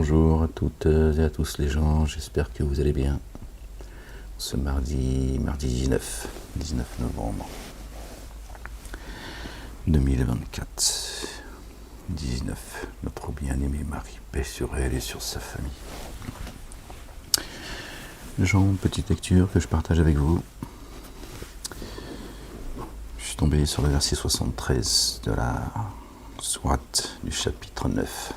Bonjour à toutes et à tous les gens, j'espère que vous allez bien. Ce mardi 19 novembre 2024. 19, notre bien-aimé Marie, paix sur elle et sur sa famille. Jean, petite lecture que je partage avec vous. Je suis tombé sur le verset 73 de la sourate du chapitre 9.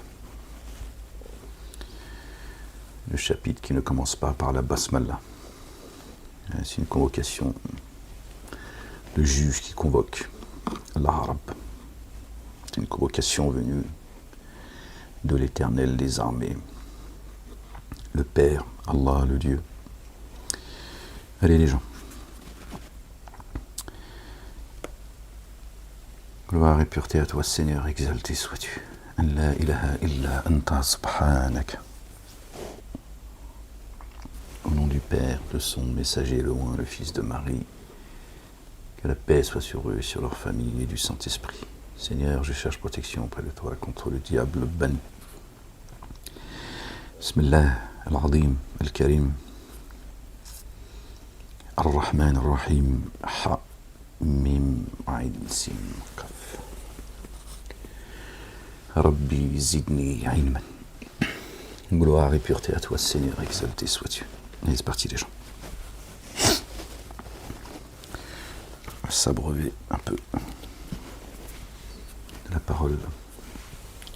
Le chapitre qui ne commence pas par la basmala. C'est une convocation. Le juge qui convoque l'arabe. C'est une convocation venue de l'Éternel des armées. Le Père, Allah, le Dieu. Allez les gens. Gloire et pureté à toi, Seigneur, exalté sois-tu. An la ilaha illa anta subhanaka. Au nom du Père, de son messager loin, le Fils de Marie, que la paix soit sur eux et sur leur famille et du Saint-Esprit. Seigneur, je cherche protection auprès de toi contre le diable banni. Bismillah, al-Azim, al-Karim, ar-Rahman, ar-Rahim, ha, mim, ayn, sin, qaf. Rabbi zidni ilman. Gloire et pureté à toi, Seigneur, exalté sois-tu. Allez, c'est parti les gens. On va s'abreuver un peu de la parole,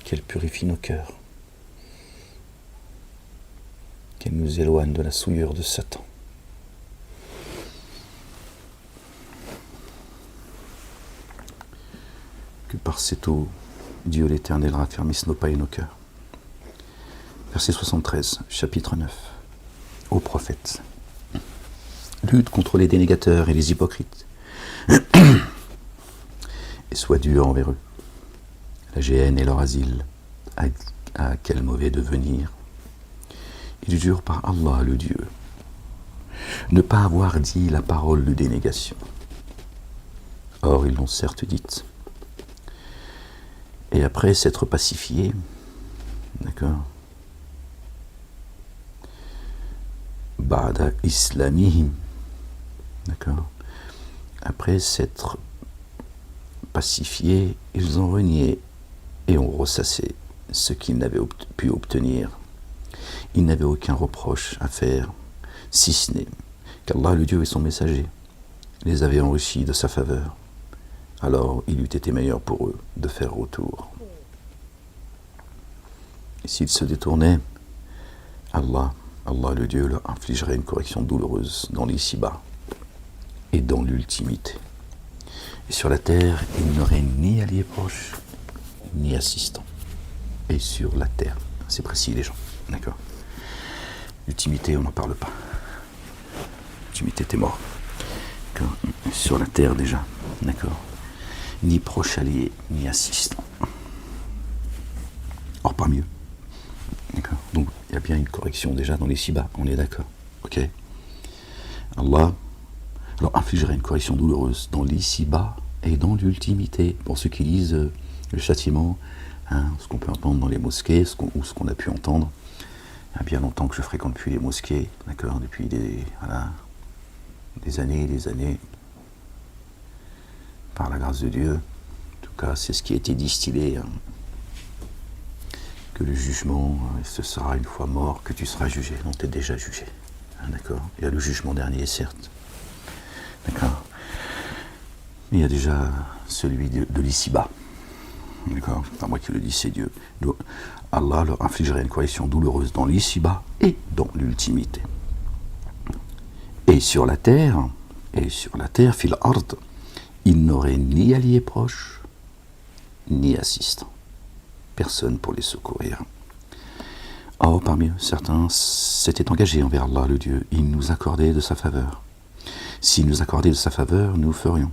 qu'elle purifie nos cœurs, qu'elle nous éloigne de la souillure de Satan. Que par cette eau, Dieu l'Éternel raffermisse nos pas et nos cœurs. Verset 73, chapitre 9. Ô prophète, lutte contre les dénégateurs et les hypocrites, et sois dur envers eux. La géhenne est leur asile, à quel mauvais devenir. Ils jurent par Allah le Dieu, ne pas avoir dit la parole de dénégation. Or, ils l'ont certes dite. Et après s'être pacifiés, d'accord, Ba'da islamihim, d'accord, après s'être pacifiés, ils ont renié et ont ressassé ce qu'ils n'avaient pu obtenir. Ils n'avaient aucun reproche à faire, si ce n'est qu'Allah, le Dieu et son messager, les avaient enrichis de sa faveur. Alors il eût été meilleur pour eux de faire retour. Et s'ils se détournaient, Allah le Dieu leur infligerait une correction douloureuse dans l'ici-bas et dans l'ultimité. Et sur la terre, il n'aurait ni allié proche, ni assistant. Et sur la terre, c'est précis les gens, d'accord. L'ultimité, on n'en parle pas. L'ultimité, t'es mort. D'accord. Sur la terre déjà, d'accord. Ni proche allié, ni assistant. Or, pas mieux. D'accord. Donc, il y a bien une correction déjà dans les si-bas, on est d'accord. Ok. Allah leur infligerait une correction douloureuse dans l'ici-bas et dans l'ultimité. Pour ceux qui lisent le châtiment, ce qu'on peut entendre dans les mosquées, ou ce qu'on a pu entendre. Il y a bien longtemps que je fréquente plus les mosquées, d'accord, depuis des années et des années. Par la grâce de Dieu. En tout cas, c'est ce qui a été distillé. Que le jugement, ce sera une fois mort que tu seras jugé. Non, tu es déjà jugé. D'accord. Il y a le jugement dernier, certes. D'accord. Mais il y a déjà celui de l'ici-bas. D'accord. Pas moi qui le dis, c'est Dieu. Donc, Allah leur infligerait une correction douloureuse dans l'ici-bas et dans l'ultimité. Et sur la terre, fil ard, il n'aurait ni allié proche, ni assistant. Personne pour les secourir. Or, parmi eux, certains s'étaient engagés envers Allah, le Dieu. Il nous accordait de sa faveur. S'il nous accordait de sa faveur, nous ferions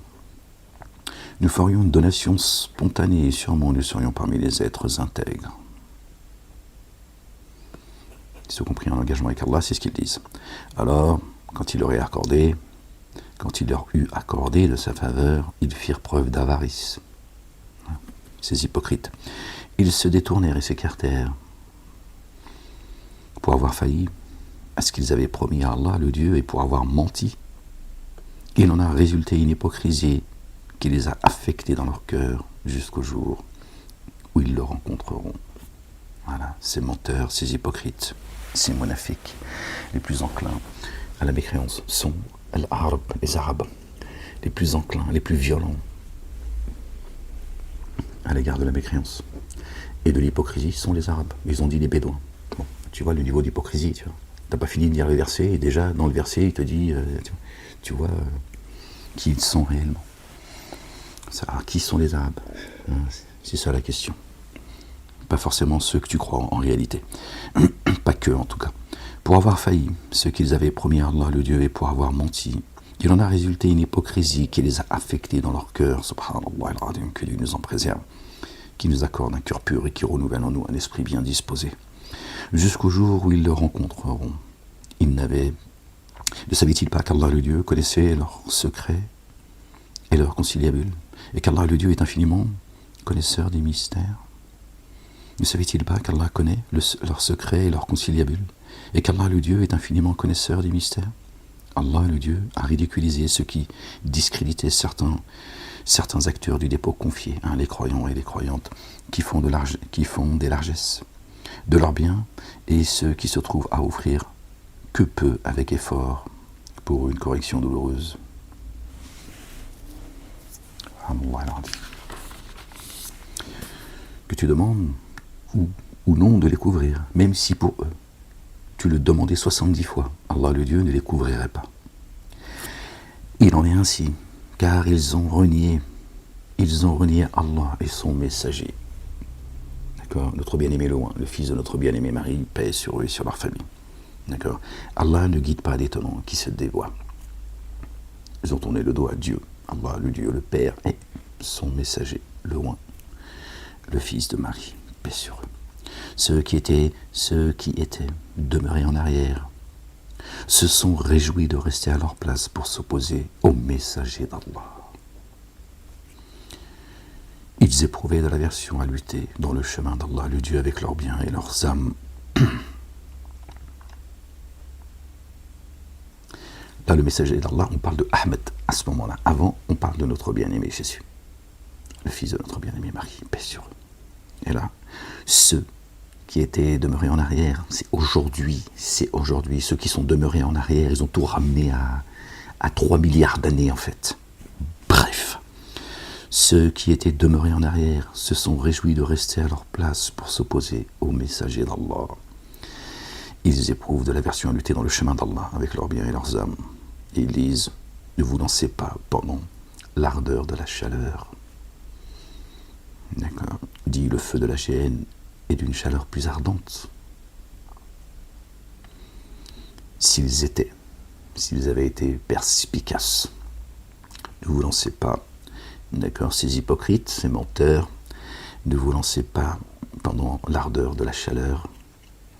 une donation spontanée et sûrement nous serions parmi les êtres intègres. Ils ont compris un engagement avec Allah, c'est ce qu'ils disent. Alors, quand il leur eut accordé de sa faveur, ils firent preuve d'avarice. Ces hypocrites. Ils se détournèrent et s'écartèrent. pour avoir failli à ce qu'ils avaient promis à Allah, le Dieu, et pour avoir menti. Il en a résulté une hypocrisie qui les a affectés dans leur cœur jusqu'au jour où ils le rencontreront. Voilà, ces menteurs, ces hypocrites, ces monafiques, les plus enclins à la mécréance sont al-Arab, les Arabes, les plus enclins, les plus violents à l'égard de la mécréance et de l'hypocrisie sont les Arabes. Ils ont dit les Bédouins. Bon, tu vois le niveau d'hypocrisie, tu vois. T'as pas fini de lire le verset et déjà dans le verset il te dit, tu vois, qui ils sont réellement. Alors, qui sont les Arabes? C'est ça la question. Pas forcément ceux que tu crois en réalité. Pas que en tout cas. Pour avoir failli ce qu'ils avaient promis à Allah le Dieu et pour avoir menti, il en a résulté une hypocrisie qui les a affectés dans leur cœur. Subhanallah al-Azim, que Dieu nous en préserve, qui nous accorde un cœur pur et qui renouvelle en nous un esprit bien disposé. Jusqu'au jour où ils le rencontreront. Ne savait-il pas qu'Allah le Dieu connaissait leurs secrets et leurs conciliabules, et qu'Allah le Dieu est infiniment connaisseur des mystères? Ne savait-il pas qu'Allah connaît leurs secrets et leurs conciliabules, et qu'Allah le Dieu est infiniment connaisseur des mystères? Allah le Dieu a ridiculisé ceux qui discréditaient certains acteurs du dépôt confié, les croyants et les croyantes, qui font des largesses de leurs biens, et ceux qui se trouvent à offrir que peu avec effort pour une correction douloureuse. Que tu demandes ou non de les couvrir, même si pour eux tu le demandais 70 fois, Allah le Dieu ne les couvrirait pas. Il en est ainsi, car ils ont renié Allah et son messager. D'accord? Notre bien-aimé loin, le fils de notre bien-aimé Marie, paix sur eux et sur leur famille. D'accord? Allah ne guide pas des tenants qui se dévoient. Ils ont tourné le dos à Dieu, Allah le Dieu, le Père et son messager, le loin, le fils de Marie, paix sur eux. Ceux qui étaient demeurés en arrière se sont réjouis de rester à leur place pour s'opposer au messager d'Allah. Ils éprouvaient de l'aversion à lutter dans le chemin d'Allah, le Dieu, avec leurs biens et leurs âmes. Là, le messager d'Allah, on parle de Ahmed à ce moment-là. Avant, on parle de notre bien-aimé Jésus, le fils de notre bien-aimé Marie, paix sur eux. Et là, ceux qui étaient demeurés en arrière, c'est aujourd'hui, ceux qui sont demeurés en arrière, ils ont tout ramené à 3 milliards d'années en fait. Bref, ceux qui étaient demeurés en arrière se sont réjouis de rester à leur place pour s'opposer au messager d'Allah. Ils éprouvent de l'aversion à lutter dans le chemin d'Allah avec leurs biens et leurs âmes. Ils disent, ne vous lancez pas pendant l'ardeur de la chaleur. D'accord. Dit le feu de la géhenne et d'une chaleur plus ardente. S'ils avaient été perspicaces, ne vous lancez pas, d'accord, ces hypocrites, ces menteurs, ne vous lancez pas pendant l'ardeur de la chaleur.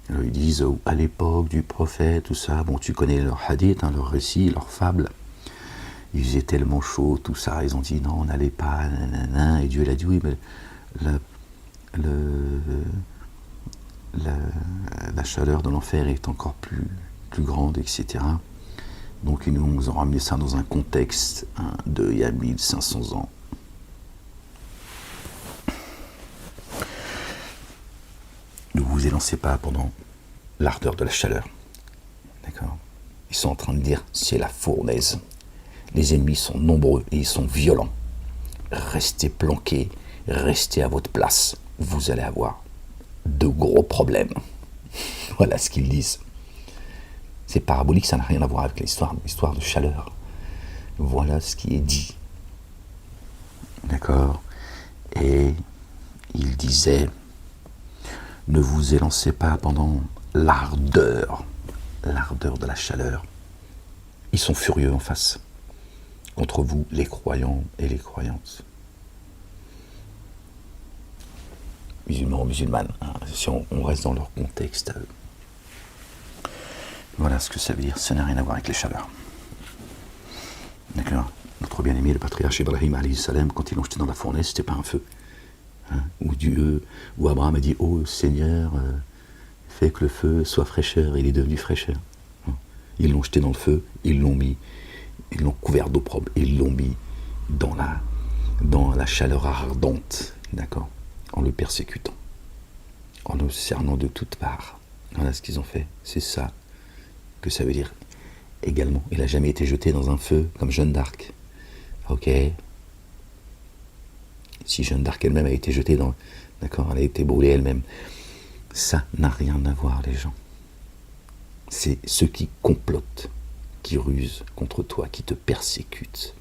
Alors ils disent, à l'époque du prophète, tout ça, bon, tu connais leur hadith, leurs récits, leurs fables, ils faisaient tellement chaud, tout ça, ils ont dit, non, on n'allait pas, nanana, et Dieu l'a dit, oui, mais la chaleur de l'enfer est encore plus grande, etc. Donc ils nous ont ramené ça dans un contexte il y a 1500 ans. Ne vous élancez pas pendant l'ardeur de la chaleur. D'accord? Ils sont en train de dire, c'est la fournaise. Les ennemis sont nombreux et ils sont violents. Restez planqués, restez à votre place. Vous allez avoir de gros problèmes. Voilà ce qu'ils disent. C'est parabolique, ça n'a rien à voir avec l'histoire de chaleur. Voilà ce qui est dit. D'accord? Et il disait, ne vous élancez pas pendant l'ardeur de la chaleur. Ils sont furieux en face, contre vous, les croyants et les croyantes. Musulmans, musulmanes, si on reste dans leur contexte à eux. Voilà ce que ça veut dire, ça n'a rien à voir avec les chaleurs. D'accord? Notre bien-aimé, le patriarche Ibrahim, alayhi salam, quand ils l'ont jeté dans la fournaise, c'était pas un feu. Où Abraham a dit, oh Seigneur, fait que le feu soit fraîcheur, il est devenu fraîcheur. Ils l'ont jeté dans le feu, ils l'ont couvert d'opprobre, ils l'ont mis dans la chaleur ardente, d'accord, en le persécutant, en le cernant de toutes parts. Voilà ce qu'ils ont fait. C'est ça que ça veut dire également. Il n'a jamais été jeté dans un feu comme Jeanne d'Arc. Ok. Si Jeanne d'Arc elle-même a été jetée dans... D'accord, elle a été brûlée elle-même. Ça n'a rien à voir, les gens. C'est ceux qui complotent, qui rusent contre toi, qui te persécutent.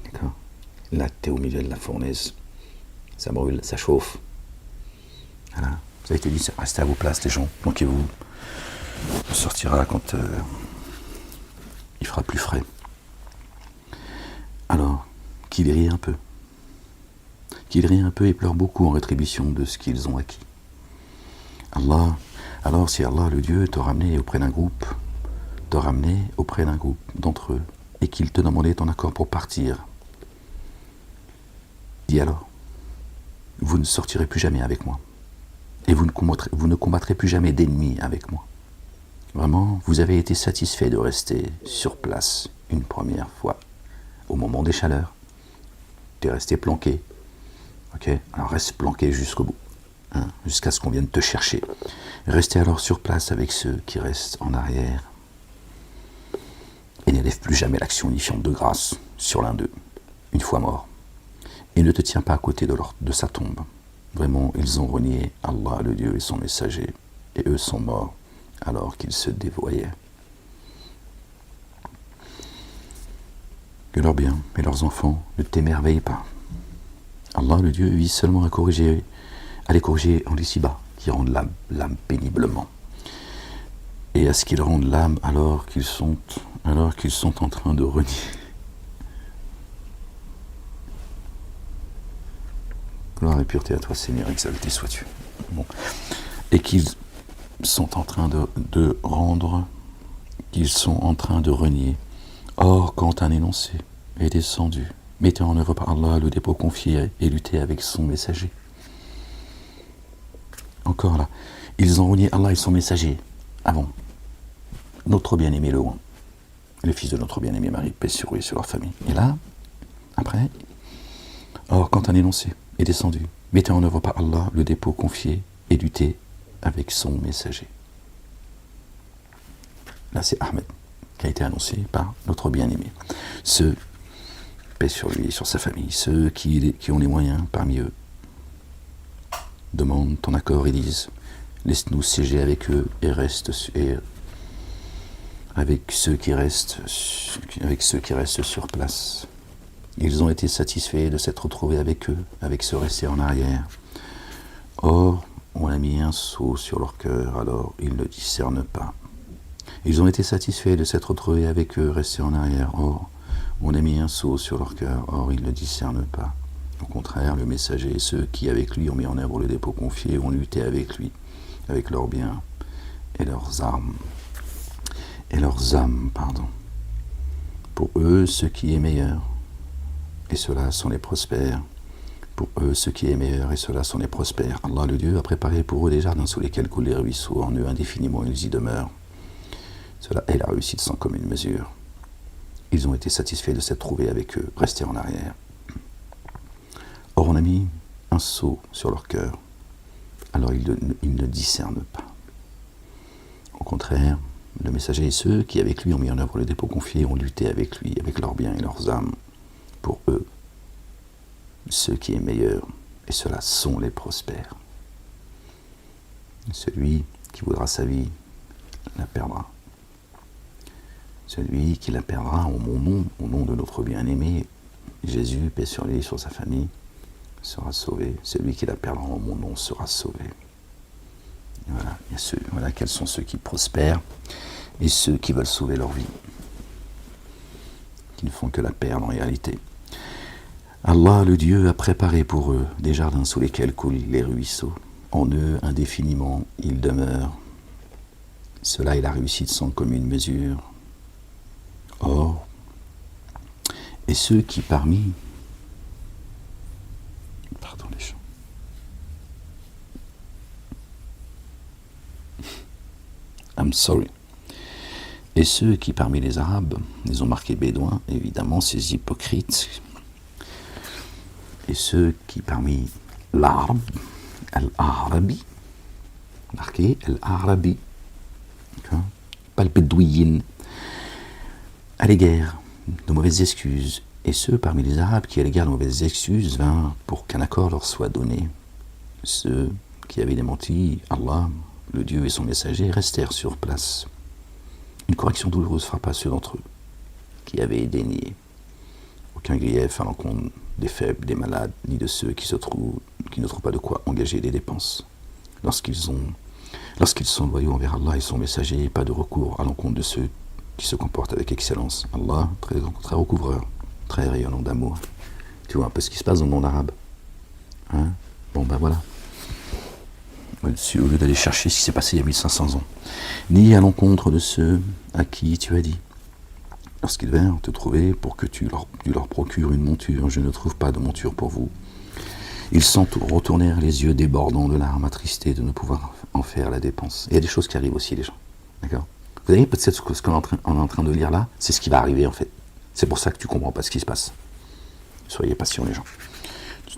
D'accord. Là, t'es au milieu de la fournaise. Ça brûle, ça chauffe. Voilà. Ça a été dit, restez à vos places, les gens. Planquez-vous. On sortira quand il fera plus frais. Alors, qu'ils rient un peu. Qu'ils rient un peu et pleurent beaucoup en rétribution de ce qu'ils ont acquis. Alors si Allah, le Dieu, te ramenait auprès d'un groupe d'entre eux, et qu'il te demandait ton accord pour partir, dis alors, vous ne sortirez plus jamais avec moi, et vous ne combattrez plus jamais d'ennemis avec moi. Vraiment, vous avez été satisfait de rester sur place une première fois, au moment des chaleurs. Tu es resté planqué. Ok, alors reste planqué jusqu'au bout. Jusqu'à ce qu'on vienne te chercher. Restez alors sur place avec ceux qui restent en arrière et n'élève plus jamais l'action unifiante de grâce sur l'un d'eux, une fois mort. Et ne te tiens pas à côté de sa tombe. Vraiment, ils ont renié Allah, le Dieu et son messager, et eux sont morts alors qu'ils se dévoyaient. Que leurs biens et leurs enfants ne t'émerveillent pas. Allah, le Dieu, vise seulement à les corriger en ici-bas, qui rendent l'âme péniblement. Et à ce qu'ils rendent l'âme alors qu'ils sont en train de renier. Gloire et pureté à toi, Seigneur, exalté sois-tu. Bon. Et qu'ils sont en train de rendre, qu'ils sont en train de renier. Or, quand un énoncé est descendu, mettant en œuvre par Allah le dépôt confié et lutter avec son messager. Encore là, ils ont renié Allah et son messager avant. Notre bien-aimé le roi, le fils de notre bien-aimé Marie, paix sur eux et sur leur famille. Et là, après, or quand un énoncé est descendu, mettant en œuvre par Allah le dépôt confié et lutter avec son messager. Là, c'est Ahmed qui a été annoncé par notre bien-aimé. Ceux, paix sur lui et sur sa famille, ceux qui ont les moyens parmi eux, demandent ton accord et disent laisse-nous siéger avec eux et avec ceux qui restent sur place. Ils ont été satisfaits de s'être retrouvés avec eux, avec ceux restés en arrière. Or, on a mis un sceau sur leur cœur, alors ils ne discernent pas. Ils ont été satisfaits de s'être retrouvés avec eux, restés en arrière. Or, on a mis un sceau sur leur cœur, or ils ne discernent pas. Au contraire, le messager et ceux qui, avec lui, ont mis en œuvre le dépôt confié, ont lutté avec lui, avec leurs biens et leurs armes. Et leurs âmes, pardon. Pour eux, ce qui est meilleur, et ceux-là sont les prospères. Pour eux, ce qui est meilleur, et ceux-là sont les prospères. Allah, le Dieu, a préparé pour eux des jardins sous lesquels coulent les ruisseaux. En eux, indéfiniment, ils y demeurent. Cela est la réussite sans commune mesure. Ils ont été satisfaits de s'être trouvés avec eux, restés en arrière. Or, on a mis un sceau sur leur cœur. Alors, ils ne discernent pas. Au contraire, le messager et ceux qui, avec lui, ont mis en œuvre le dépôt confié, ont lutté avec lui, avec leurs biens et leurs âmes. Pour eux, ce qui est meilleur, et ceux-là sont les prospères. Celui qui voudra sa vie la perdra. Celui qui la perdra en mon nom, au nom de notre bien-aimé, Jésus, paix sur lui, sur sa famille, sera sauvé. Celui qui la perdra en mon nom sera sauvé. Voilà, voilà quels sont ceux qui prospèrent et ceux qui veulent sauver leur vie, qui ne font que la perdre en réalité. Allah, le Dieu, a préparé pour eux des jardins sous lesquels coulent les ruisseaux. En eux, indéfiniment, ils demeurent. Cela est la réussite sans commune mesure. Or, et ceux qui parmi... Pardon les gens. I'm sorry. Et ceux qui, parmi les Arabes, ils ont marqué bédouins, évidemment, ces hypocrites. Et ceux qui, parmi l'Arabe, Al-Arabi, marqué Al-Arabi, pas le bédouin, à l'égard de mauvaises excuses. Et ceux parmi les Arabes qui, à l'égard de mauvaises excuses, vinrent pour qu'un accord leur soit donné. Ceux qui avaient démenti Allah, le Dieu et son messager, restèrent sur place. Une correction douloureuse frappa ceux d'entre eux qui avaient dénié. Aucun grief à l'encontre des faibles, des malades, ni de ceux qui ne trouvent pas de quoi engager des dépenses. Lorsqu'ils sont loyaux envers Allah et son messager, pas de recours à l'encontre de ceux qui se comportent avec excellence. Allah, très, très recouvreur, très rayonnant d'amour. Tu vois un peu ce qui se passe dans le monde arabe. Hein? Bon ben voilà. Au lieu d'aller chercher ce qui s'est passé il y a 1500 ans. Ni à l'encontre de ceux à qui tu as dit. Lorsqu'ils vinrent te trouver pour que tu leur procures une monture, je ne trouve pas de monture pour vous. Ils retournèrent les yeux débordants de larmes, attristés de ne pouvoir en faire la dépense. Et il y a des choses qui arrivent aussi, les gens. D'accord? Vous voyez, peut-être ce qu'on est en train de lire là, c'est ce qui va arriver en fait. C'est pour ça que tu ne comprends pas ce qui se passe. Soyez patients, les gens.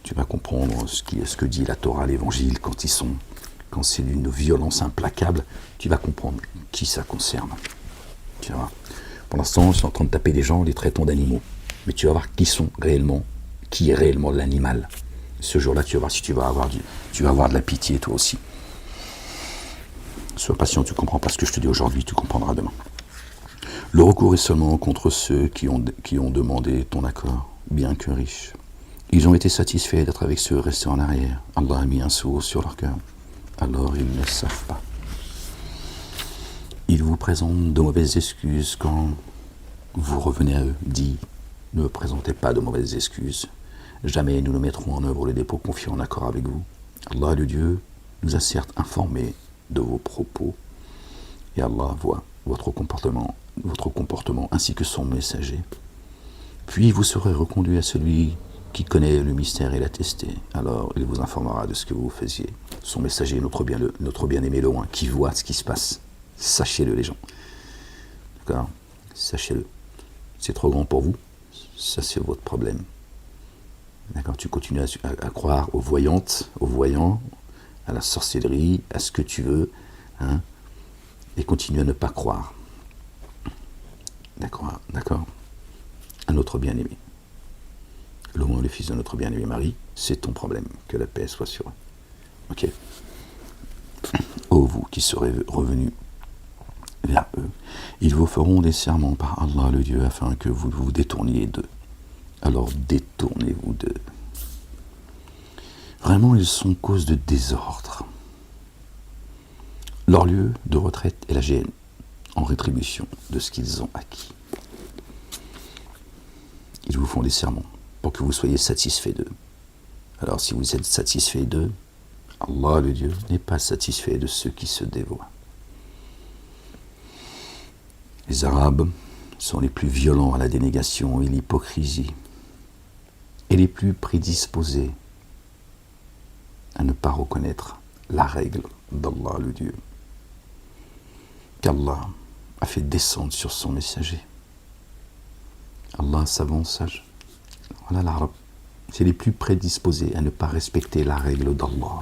Tu vas comprendre ce que dit la Torah, l'Évangile, quand c'est d'une violence implacable, tu vas comprendre qui ça concerne. Tu vas voir. Pour l'instant, je suis en train de taper des gens, les traitants d'animaux. Mais tu vas voir qui est réellement l'animal. Ce jour-là, tu vas voir si tu vas avoir de la pitié toi aussi. Sois patient, tu ne comprends pas ce que je te dis aujourd'hui, tu comprendras demain. Le recours est seulement contre ceux qui ont demandé ton accord, bien que riches. Ils ont été satisfaits d'être avec ceux restés en arrière. Allah a mis un sceau sur leur cœur. Alors ils ne savent pas. Ils vous présentent de mauvaises excuses quand vous revenez à eux. Dis, ne me présentez pas de mauvaises excuses. Jamais nous ne mettrons en œuvre le dépôt confié en accord avec vous. Allah, le Dieu, nous a certes informés de vos propos. Et Allah voit votre comportement ainsi que son messager. Puis vous serez reconduit à celui qui connaît le mystère et l'a testé. Alors il vous informera de ce que vous faisiez. Son messager, notre bien-aimé loin, qui voit ce qui se passe. Sachez-le, les gens. D'accord? Sachez-le. C'est trop grand pour vous. Ça, c'est votre problème. D'accord? Tu continues à croire aux voyantes, aux voyants, à la sorcellerie, à ce que tu veux, hein, et continue à ne pas croire. D'accord? À notre bien-aimé. Le nom et le fils de notre bien-aimé Marie, c'est ton problème. Que la paix soit sur eux. Ok? Ô vous qui serez revenus vers eux, ils vous feront des serments par Allah le Dieu afin que vous vous détourniez d'eux. Alors détournez-vous d'eux. Vraiment, ils sont cause de désordre. Leur lieu de retraite est la géhenne, en rétribution de ce qu'ils ont acquis. Ils vous font des sermons pour que vous soyez satisfaits d'eux. Alors si vous êtes satisfaits d'eux, Allah le Dieu n'est pas satisfait de ceux qui se dévoient. Les Arabes sont les plus violents à la dénégation et l'hypocrisie, et les plus prédisposés à ne pas reconnaître la règle d'Allah le Dieu, qu'Allah a fait descendre sur son messager. Allah, savant, sage. Voilà l'Arabe. C'est les plus prédisposés à ne pas respecter la règle d'Allah.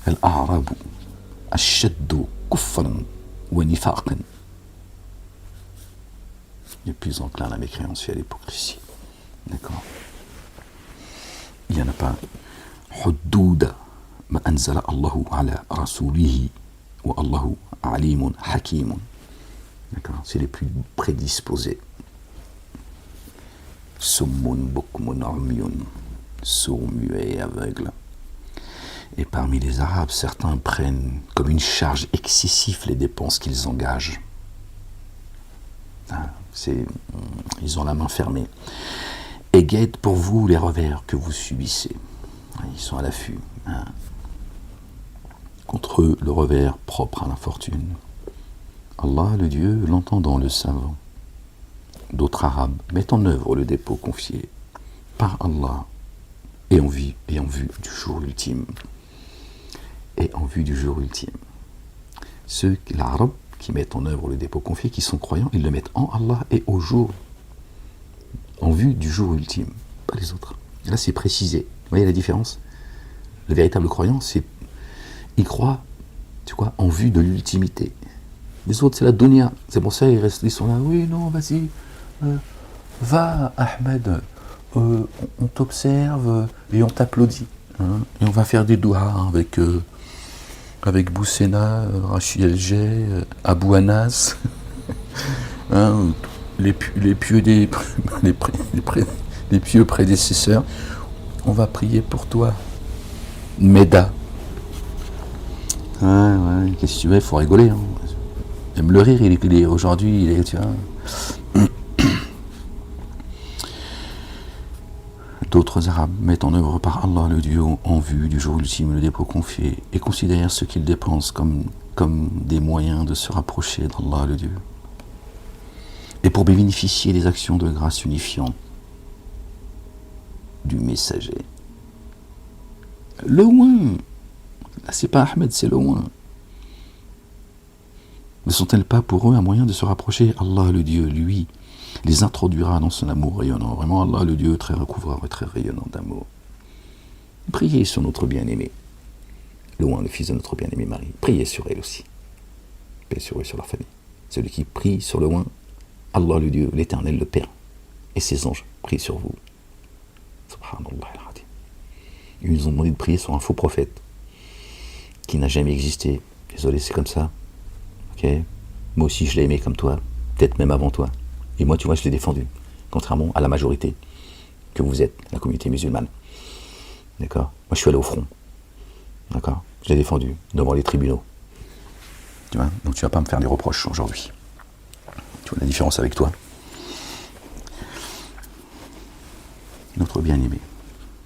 Al-A'rabu ashaddu kufran wa nifaqan. Les plus enclins à la mécréance et à l'hypocrisie. D'accord? Il n'y en a pas. Hudduda ma anzala Allahu ala rasulihi wa Allahu alimun hakimun. D'accord? C'est les plus prédisposés. Summun bukmun umyun, sourds, muets et aveugles. Et parmi les Arabes, certains prennent comme une charge excessive les dépenses qu'ils engagent. Ils ont la main fermée. Et guettent pour vous les revers que vous subissez. Ils sont à l'affût. Contre eux, le revers propre à l'infortune. Allah, le Dieu, l'entendant, le savant. D'autres Arabes mettent en œuvre le dépôt confié par Allah et en vue du jour ultime. Ceux, l'arabe, qui mettent en œuvre le dépôt confié, qui sont croyants, ils le mettent en Allah et au jour, en vue du jour ultime, pas les autres. Et là, c'est précisé. Vous voyez la différence? Le véritable croyant, il croit, tu vois, en vue de l'ultimité. Les autres, c'est la dunya. C'est pour ça ils sont là. Oui, non, vas-y, va, Ahmed, on t'observe et on t'applaudit. Hein, et on va faire des douhas avec Boussena, Rachid El-Jay, Abou Anas, hein, les pieux les pieux prédécesseurs. On va prier pour toi, Meda. Ouais, qu'est-ce que tu veux, il faut rigoler. Hein. Même le rire, il est aujourd'hui, tu vois. D'autres Arabes mettent en œuvre par Allah le Dieu en vue du jour ultime, le dépôt confié, et considèrent ce qu'ils dépensent comme des moyens de se rapprocher d'Allah le Dieu. Et pour bénéficier des actions de grâce unifiantes du messager. Le loin, là c'est pas Ahmed, c'est le loin. Ne sont-elles pas pour eux un moyen de se rapprocher? Allah le Dieu, lui, les introduira dans son amour rayonnant. Vraiment, Allah le Dieu, très recouvreur et très rayonnant d'amour. Priez sur notre bien-aimé, le loin, le fils de notre bien-aimé Marie. Priez sur elle aussi. Paix sur eux, sur leur famille. Celui qui prie sur le loin, Allah le Dieu, l'Éternel, le Père, et ses anges prient sur vous. Subhanallah al-Hadim. Ils nous ont demandé de prier sur un faux prophète qui n'a jamais existé. Désolé, c'est comme ça. Ok. Moi aussi, je l'ai aimé comme toi, peut-être même avant toi. Et moi, tu vois, je l'ai défendu, contrairement à la majorité que vous êtes, la communauté musulmane. D'accord? Moi, je suis allé au front. D'accord? Je l'ai défendu devant les tribunaux. Tu vois? Donc, tu vas pas me faire des reproches aujourd'hui. Tu vois la différence avec toi? Notre bien-aimé,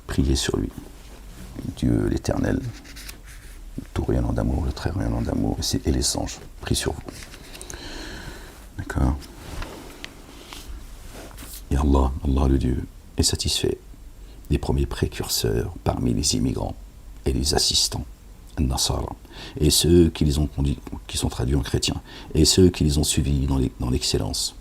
priez sur lui. Dieu l'Éternel, le tout rayonnant d'amour, le très rayonnant d'amour, et les anges, prient sur vous. D'accord? Et Allah le Dieu, est satisfait des premiers précurseurs parmi les immigrants et les assistants, Nasara, et ceux qui sont traduits en chrétiens, et ceux qui les ont suivis dans l'excellence.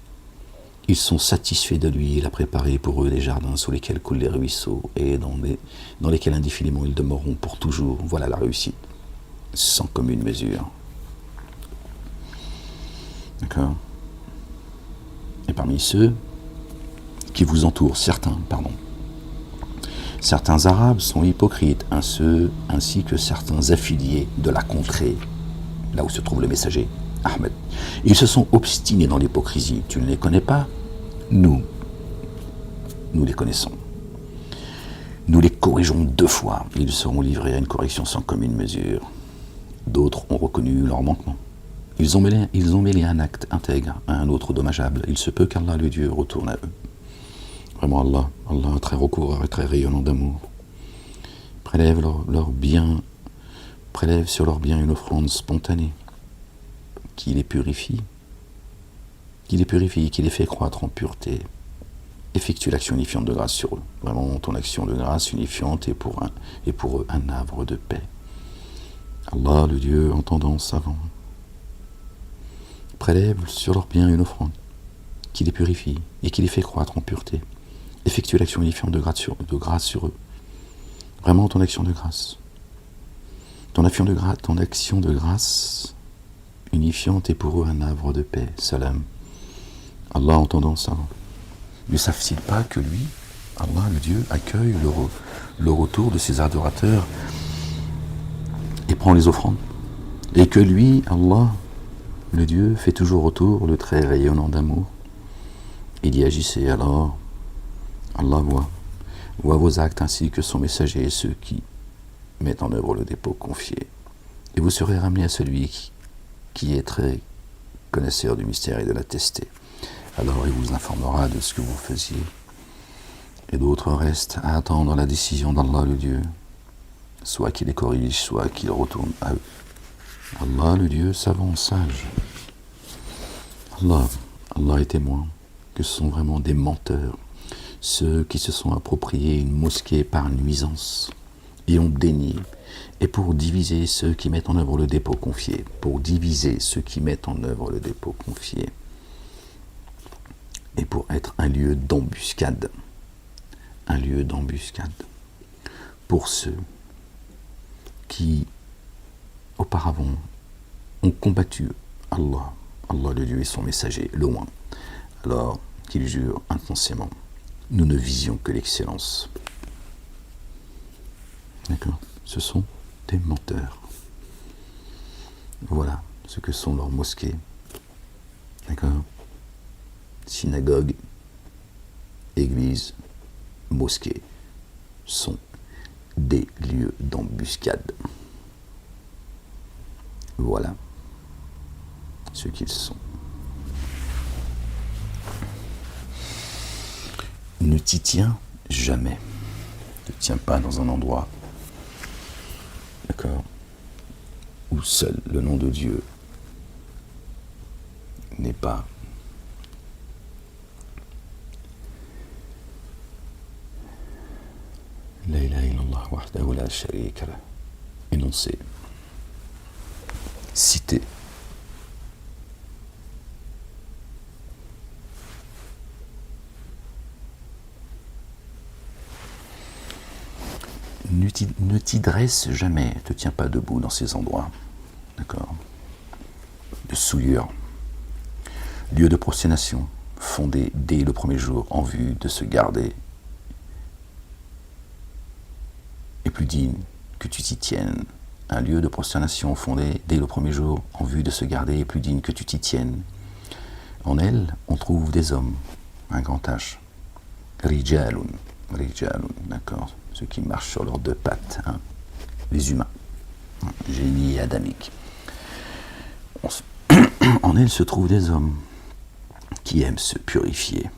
Ils sont satisfaits de lui, il a préparé pour eux des jardins sous lesquels coulent les ruisseaux, et dans lesquels indéfiniment ils demeureront pour toujours. Voilà la réussite, sans commune mesure. D'accord? Et parmi ceux qui vous entourent, certains Arabes sont hypocrites, ainsi que certains affiliés de la contrée, là où se trouve le messager, Ahmed. Ils se sont obstinés dans l'hypocrisie. Tu ne les connais pas? Nous les connaissons. Nous les corrigeons 2 fois. Ils seront livrés à une correction sans commune mesure. D'autres ont reconnu leur manquement. Ils ont mêlé un acte intègre à un autre dommageable. Il se peut qu'Allah le Dieu retourne à eux. Vraiment Allah très recouvreur et très rayonnant d'amour. Prélève sur leur bien une offrande spontanée qui les purifie, qui les fait croître en pureté. Effectue l'action unifiante de grâce sur eux. Vraiment, ton action de grâce unifiante est pour eux un havre de paix. Allah, le Dieu entendant, savant, prélève sur leur bien une offrande qui les purifie et qui les fait croître en pureté. Effectue l'action unifiante de grâce sur eux. Vraiment, ton action de grâce. Ton action de grâce unifiante est pour eux un havre de paix. Salam. Allah entendant ça. Ne savent-ils pas que lui, Allah, le Dieu, accueille le retour de ses adorateurs et prend les offrandes? Et que lui, Allah, le Dieu, fait toujours retour le très rayonnant d'amour. Il y agissait alors. Allah voit vos actes ainsi que son messager et ceux qui mettent en œuvre le dépôt confié. Et vous serez ramenés à celui qui est très connaisseur du mystère et de la testé. Alors il vous informera de ce que vous faisiez. Et d'autres restent à attendre la décision d'Allah le Dieu, soit qu'il les corrige, soit qu'il retourne à eux. Allah le Dieu savant, sage. Allah est témoin que ce sont vraiment des menteurs, ceux qui se sont appropriés une mosquée par nuisance et ont dénié et pour diviser ceux qui mettent en œuvre le dépôt confié, pour diviser ceux qui mettent en œuvre le dépôt confié, et pour être un lieu d'embuscade, pour ceux qui auparavant ont combattu Allah, le Dieu et son messager, loin, alors qu'ils jurent intensément, nous ne visions que l'excellence. D'accord? Ce sont des menteurs. Voilà ce que sont leurs mosquées. D'accord? Synagogues, églises, mosquées sont des lieux d'embuscade. Voilà ce qu'ils sont. Ne t'y tiens jamais. Ne te tiens pas dans un endroit, d'accord, où seul le nom de Dieu n'est pas La ilaha illallah wahdahu la sharika lah, énoncé, cité. Ne t'y dresse jamais, ne te tiens pas debout dans ces endroits, d'accord, de souillure, lieu de prosternation, fondé dès le premier jour en vue de se garder, et plus digne que tu t'y tiennes. Un lieu de prosternation fondé dès le premier jour en vue de se garder, et plus digne que tu t'y tiennes. En elle, on trouve des hommes, un grand H, rijalun, d'accord, ceux qui marchent sur leurs deux pattes, hein, les humains, génie adamique. En elle se trouvent des hommes qui aiment se purifier.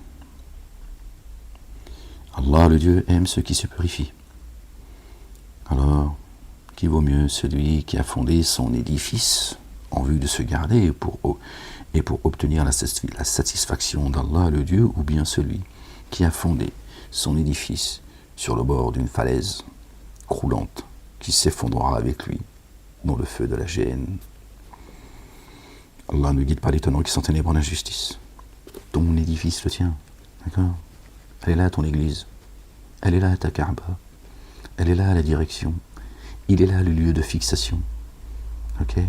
Allah, le Dieu, aime ceux qui se purifient. Alors, qui vaut mieux celui qui a fondé son édifice en vue de se garder et pour obtenir la satisfaction d'Allah, le Dieu, ou bien celui qui a fondé son édifice sur le bord d'une falaise croulante qui s'effondrera avec lui dans le feu de la géhenne. Allah ne guide pas les tenants qui sont ténèbres en injustice. Ton édifice le tien, d'accord? Elle est là ton église, elle est là ta Kaaba, elle est là la direction, il est là le lieu de fixation, ok?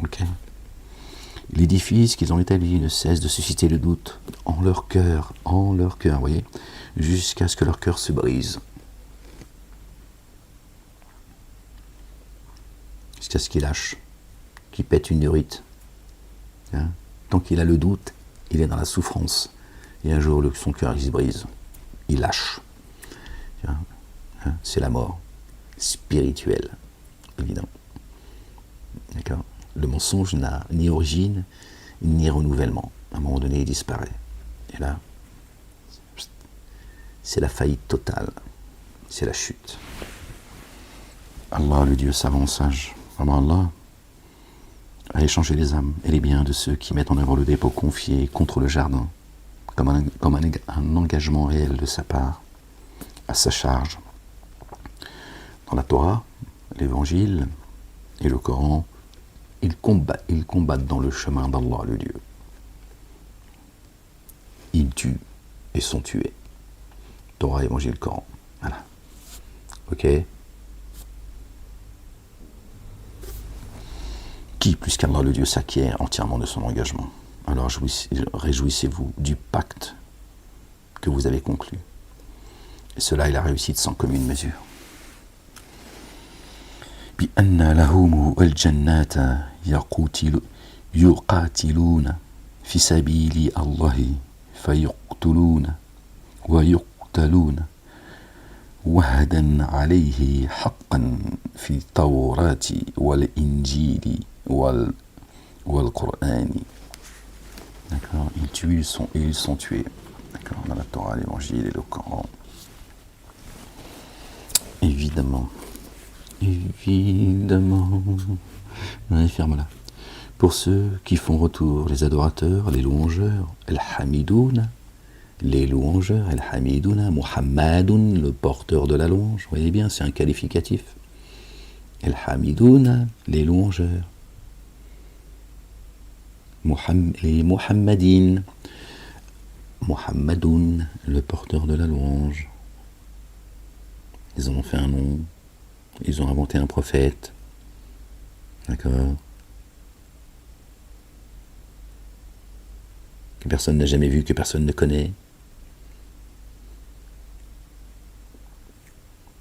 Ok. L'édifice qu'ils ont établi ne cesse de susciter le doute en leur cœur, vous voyez, jusqu'à ce que leur cœur se brise. Jusqu'à ce qu'il lâche, qu'il pète une durite. Hein? Tant qu'il a le doute, il est dans la souffrance. Et un jour, son cœur, il se brise. Il lâche. Hein? C'est la mort spirituelle, évidemment. D'accord? Le mensonge n'a ni origine, ni renouvellement. À un moment donné, il disparaît. Et là, c'est la faillite totale. C'est la chute. Allah, le Dieu savant, sage. Vraiment, Allah a échangé les âmes et les biens de ceux qui mettent en œuvre le dépôt confié contre le jardin, comme un engagement réel de sa part, à sa charge. Dans la Torah, l'Évangile et le Coran, ils combattent dans le chemin d'Allah, le Dieu. Ils tuent et sont tués. Torah, Évangile, Coran. Voilà. Ok? Qui, plus qu'Allah, le Dieu, s'acquiert entièrement de son engagement? Alors réjouissez-vous du pacte que vous avez conclu. Et cela est la réussite sans commune mesure. بأن لهم الجنات يقاتلون في سبيل الله فيقتلون ويقتلون وعدا عليه حقا في التوراة والإنجيل والقرآن. D'accord, ils tuent et ils sont tués. D'accord, dans la Torah, l'Évangile et le Coran. Évidemment. Ouais, ferme-la. Pour ceux qui font retour, les adorateurs, les louangeurs, el hamidoun, les louangeurs, Al-Hamidouna, Muhammadun, le porteur de la louange. Vous voyez bien, c'est un qualificatif. Al-Hamidouna, les louangeurs. Les Muhammadin, Muhammadoun, le porteur de la louange. Ils en ont fait un nom. Ils ont inventé un prophète. D'accord? Que personne n'a jamais vu, que personne ne connaît.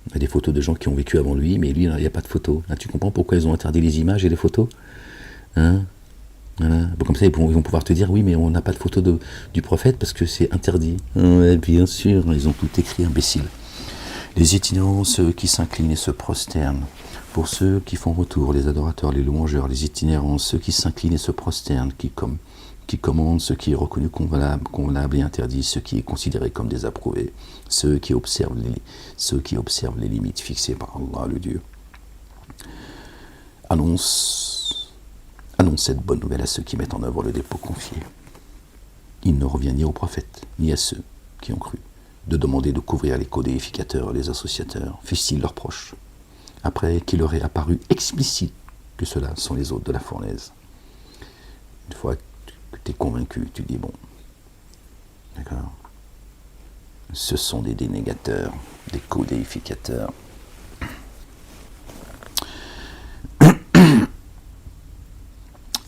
Il y a des photos de gens qui ont vécu avant lui, mais lui, il n'y a pas de photos. Là, tu comprends pourquoi ils ont interdit les images et les photos? Hein? Voilà. Bon, comme ça, ils vont pouvoir te dire, oui, mais on n'a pas de photo du prophète parce que c'est interdit. Ouais, bien sûr, ils ont tout écrit, imbécile. Les itinérants, ceux qui s'inclinent et se prosternent. Pour ceux qui font retour, les adorateurs, les louangeurs, les itinérants, ceux qui s'inclinent et se prosternent, qui commandent ce qui est reconnu convenable et interdit, ce qui est considéré comme désapprouvé, ceux qui observent les limites fixées par Allah, le Dieu. Annonce cette bonne nouvelle à ceux qui mettent en œuvre le dépôt confié. Il ne revient ni aux prophètes, ni à ceux qui ont cru, de demander de couvrir les codéificateurs, les associateurs, fussent-ils leurs proches, après qu'il leur ait apparu explicite que ceux-là sont les hôtes de la fournaise. Une fois que tu es convaincu, tu dis bon, d'accord, ce sont des dénégateurs, des codéificateurs.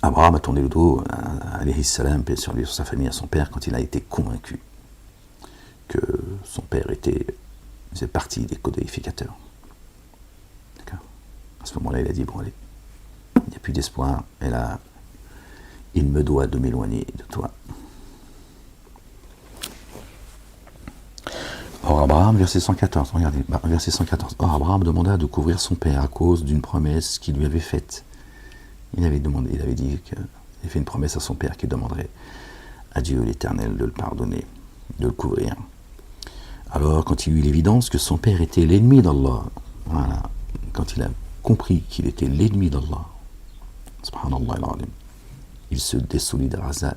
Abraham a tourné le dos à alayhi salam, paix sur lui, sur sa famille, à son père, quand il a été convaincu que son père faisait partie des codéificateurs. D'accord. À ce moment-là, il a dit, bon allez, il n'y a plus d'espoir, et là, il me doit de m'éloigner de toi. Or Abraham, verset 114, regardez, verset 114. Or Abraham demanda de couvrir son père à cause d'une promesse qu'il lui avait faite. Il avait dit qu'il avait fait une promesse à son père qu'il demanderait à Dieu l'Éternel de le pardonner, de le couvrir. Alors, quand il eut l'évidence que son père était l'ennemi d'Allah, voilà, quand il a compris qu'il était l'ennemi d'Allah, subhanallah al-alim, il se désolidarisa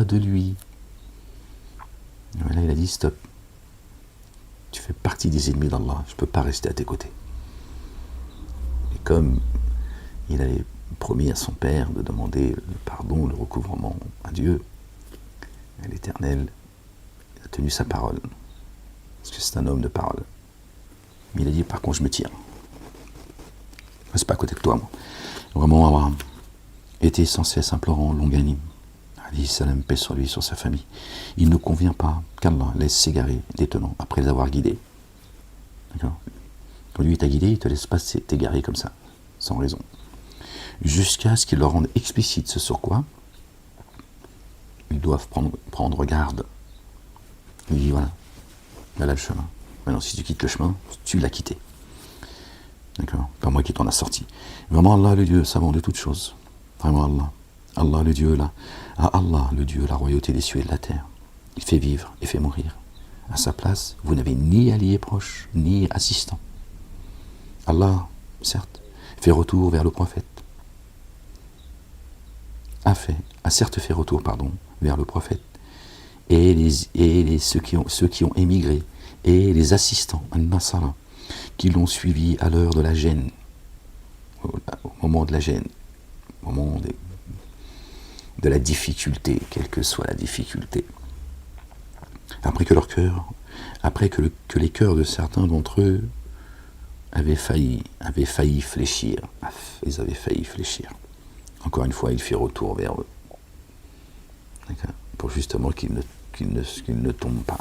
de lui. Et voilà, il a dit stop. Tu fais partie des ennemis d'Allah, je ne peux pas rester à tes côtés. Et comme il avait promis à son père de demander le pardon, le recouvrement à Dieu, à l'Éternel, il a tenu sa parole. Parce que c'est un homme de parole. Mais il a dit, par contre, je me tire. Je ne reste pas à côté de toi, moi. Vraiment, Abraham était sans cesse implorant, longanime. Alayhi salam, paix sur lui, sur sa famille. Il ne convient pas qu'Allah laisse s'égarer les tenants après les avoir guidés. D'accord? Quand lui t'a guidé, il ne te laisse pas t'égarer comme ça, sans raison. Jusqu'à ce qu'il leur rende explicite ce sur quoi ils doivent prendre garde. Il dit voilà le chemin. Maintenant, si tu quittes le chemin, tu l'as quitté. D'accord? Pas moi qui t'en a sorti. Vraiment, Allah, le Dieu, savant de toutes choses. Vraiment, Allah. Allah, le Dieu, là. À Allah, le Dieu, la royauté des cieux et de la terre. Il fait vivre et fait mourir. À sa place, vous n'avez ni allié proche, ni assistant. Allah, certes, fait retour vers le prophète. A certes fait retour, vers le prophète. Et ceux qui ont émigré, et les assistants, An-Nasara, qui l'ont suivi à l'heure de la gêne, au moment de la gêne, au moment de la difficulté, quelle que soit la difficulté. Après que les cœurs de certains d'entre eux avaient failli fléchir. Ils avaient failli fléchir. Encore une fois, il fait retour vers eux. D'accord? Pour justement qu'ils ne tombent pas.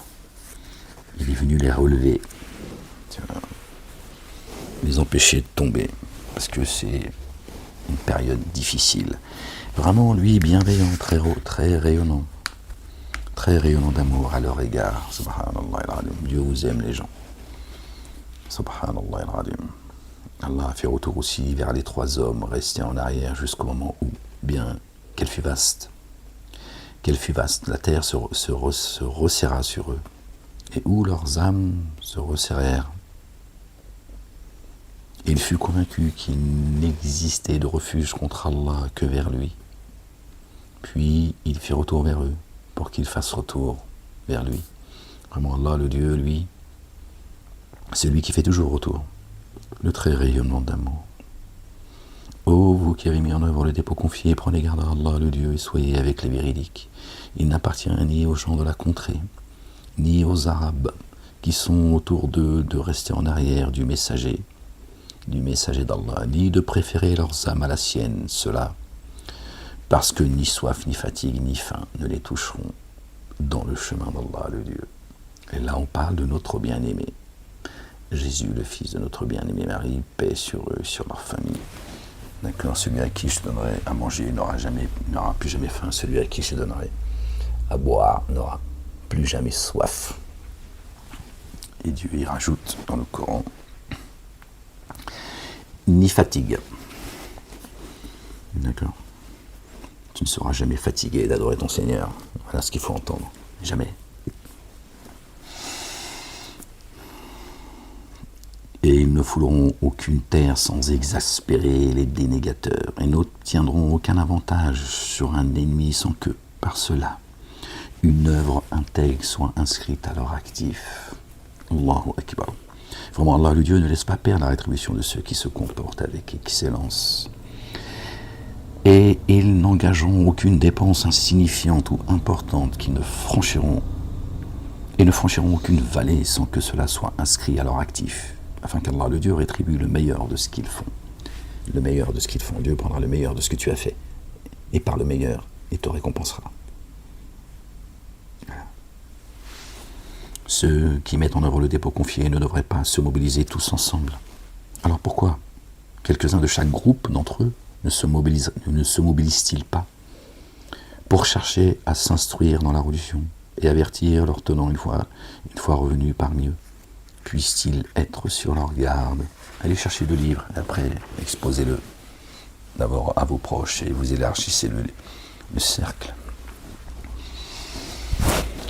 Il est venu les relever. Les empêcher de tomber. Parce que c'est une période difficile. Vraiment, lui, bienveillant, très rayonnant. Très rayonnant d'amour à leur égard. Subhanallah al-alim. Dieu vous aime, les gens. Subhanallah al-alim. Allah a fait retour aussi vers les trois hommes restés en arrière jusqu'au moment où, bien, qu'elle fut vaste. La terre se resserra sur eux. Et où leurs âmes se resserrèrent. Il fut convaincu qu'il n'existait de refuge contre Allah que vers lui. Puis il fit retour vers eux pour qu'ils fassent retour vers lui. Vraiment, Allah, le Dieu, lui, c'est lui qui fait toujours retour. Le très rayonnement d'amour. Ô vous qui avez mis en œuvre le dépôt confié, prenez garde à Allah, le Dieu, et soyez avec les véridiques. Il n'appartient ni aux gens de la contrée, ni aux Arabes, qui sont autour d'eux, de rester en arrière du messager d'Allah, ni de préférer leurs âmes à la sienne, cela, parce que ni soif, ni fatigue, ni faim ne les toucheront dans le chemin d'Allah, le Dieu. Et là, on parle de notre bien-aimé, Jésus, le fils de notre bien-aimé Marie, paix sur eux, sur leur famille. D'accord, celui à qui je donnerai à manger n'aura plus jamais faim, celui à qui je donnerai à boire n'aura plus jamais soif. Et Dieu y rajoute dans le Coran, ni fatigue. D'accord. Tu ne seras jamais fatigué d'adorer ton Seigneur. Voilà ce qu'il faut entendre. Jamais. Et ils ne fouleront aucune terre sans exaspérer les dénégateurs, et n'obtiendront aucun avantage sur un ennemi sans que, par cela, une œuvre intègre soit inscrite à leur actif. Allahu Akbar. Vraiment, Allah, le Dieu, ne laisse pas perdre la rétribution de ceux qui se comportent avec excellence. Et ils n'engageront aucune dépense insignifiante ou importante qui ne franchiront aucune vallée sans que cela soit inscrit à leur actif, afin qu'Allah, le Dieu, rétribue le meilleur de ce qu'ils font. Le meilleur de ce qu'ils font. Dieu prendra le meilleur de ce que tu as fait, et par le meilleur, il te récompensera. Voilà. Ceux qui mettent en œuvre le dépôt confié ne devraient pas se mobiliser tous ensemble. Alors pourquoi quelques-uns de chaque groupe d'entre eux ne se mobilisent-ils pas pour chercher à s'instruire dans la religion et avertir leurs tenants une fois revenus parmi eux? Puissent-ils être sur leur garde? Allez chercher le livre, et après exposez-le d'abord à vos proches et vous élargissez le cercle.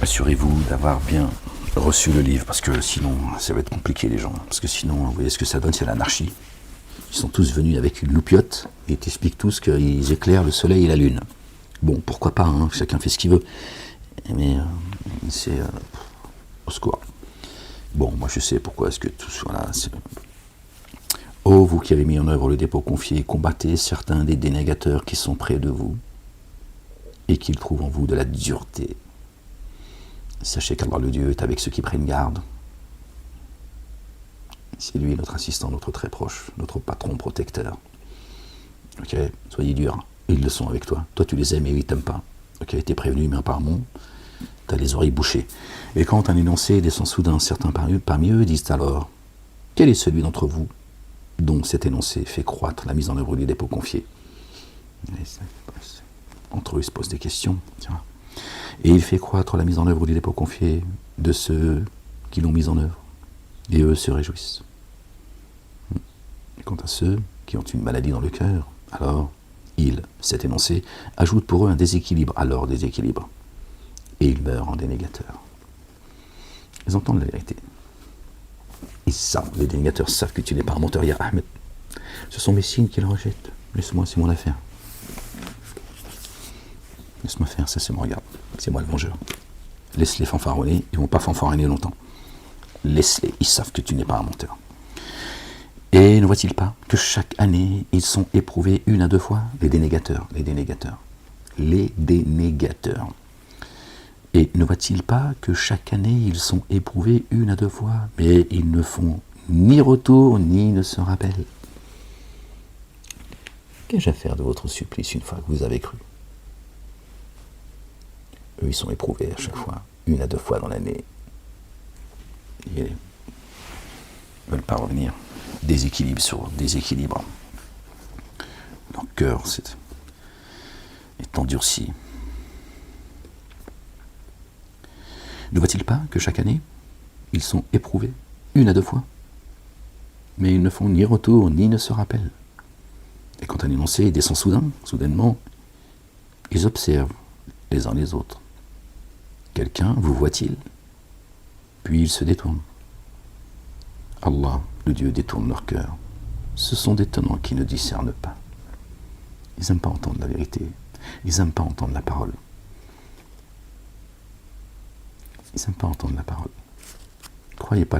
Assurez-vous d'avoir bien reçu le livre, parce que sinon ça va être compliqué les gens, parce que sinon vous voyez ce que ça donne, c'est l'anarchie. Ils sont tous venus avec une loupiote et ils t'expliquent tous qu'ils éclairent le soleil et la lune. Bon, pourquoi pas, hein, chacun fait ce qu'il veut, mais c'est au secours. Bon, moi je sais pourquoi est-ce que tout voilà. Ô vous qui avez mis en œuvre le dépôt confié, combattez certains des dénégateurs qui sont près de vous et qu'ils trouvent en vous de la dureté. Sachez qu'Allah le Dieu est avec ceux qui prennent garde. C'est lui notre assistant, notre très proche, notre patron protecteur. Ok, soyez durs, ils le sont avec toi. Toi tu les aimes et eux ils t'aiment pas. Ok, t'es prévenu, mais apparemment t'as les oreilles bouchées. Et quand un énoncé descend soudain, certains parmi eux disent alors, quel est celui d'entre vous dont cet énoncé fait croître la mise en œuvre du dépôt confié? Entre eux ils se posent des questions. Tiens. Et il fait croître la mise en œuvre du dépôt confié de ceux qui l'ont mise en œuvre. Et eux se réjouissent. Et quant à ceux qui ont une maladie dans le cœur, alors cet énoncé, ajoute pour eux un déséquilibre à leur déséquilibre. Et ils meurent en dénégateurs. Ils entendent la vérité. Ils savent, les dénégateurs savent que tu n'es pas un menteur, ya Ahmed. Ce sont mes signes qui le rejettent. Laisse-moi, c'est mon affaire. Laisse-moi faire, ça c'est mon regard. C'est moi le vengeur. Laisse-les fanfaronner, ils ne vont pas fanfaronner longtemps. Laisse-les, ils savent que tu n'es pas un menteur. Et ne voit-il pas que chaque année, ils sont éprouvés 1 à 2 fois? Les dénégateurs. Et ne voit-il pas que chaque année, ils sont éprouvés 1 à 2 fois, mais ils ne font ni retour, ni ne se rappellent? Qu'ai-je à faire de votre supplice une fois que vous avez cru? Eux, ils sont éprouvés à chaque fois, 1 à 2 fois dans l'année. Ils ne veulent pas revenir. Déséquilibre sur déséquilibre. Leur cœur est endurci. Ne voit-il pas que chaque année, ils sont éprouvés 1 à 2 fois, mais ils ne font ni retour, ni ne se rappellent. Et quand un énoncé descend soudainement, ils observent les uns les autres. Quelqu'un vous voit-il? Puis ils se détournent. Allah, le Dieu, détourne leur cœur. Ce sont des tenants qui ne discernent pas. Ils n'aiment pas entendre la vérité. Ils n'aiment pas entendre la parole. Ils n'aiment pas entendre la parole. Ne croyez pas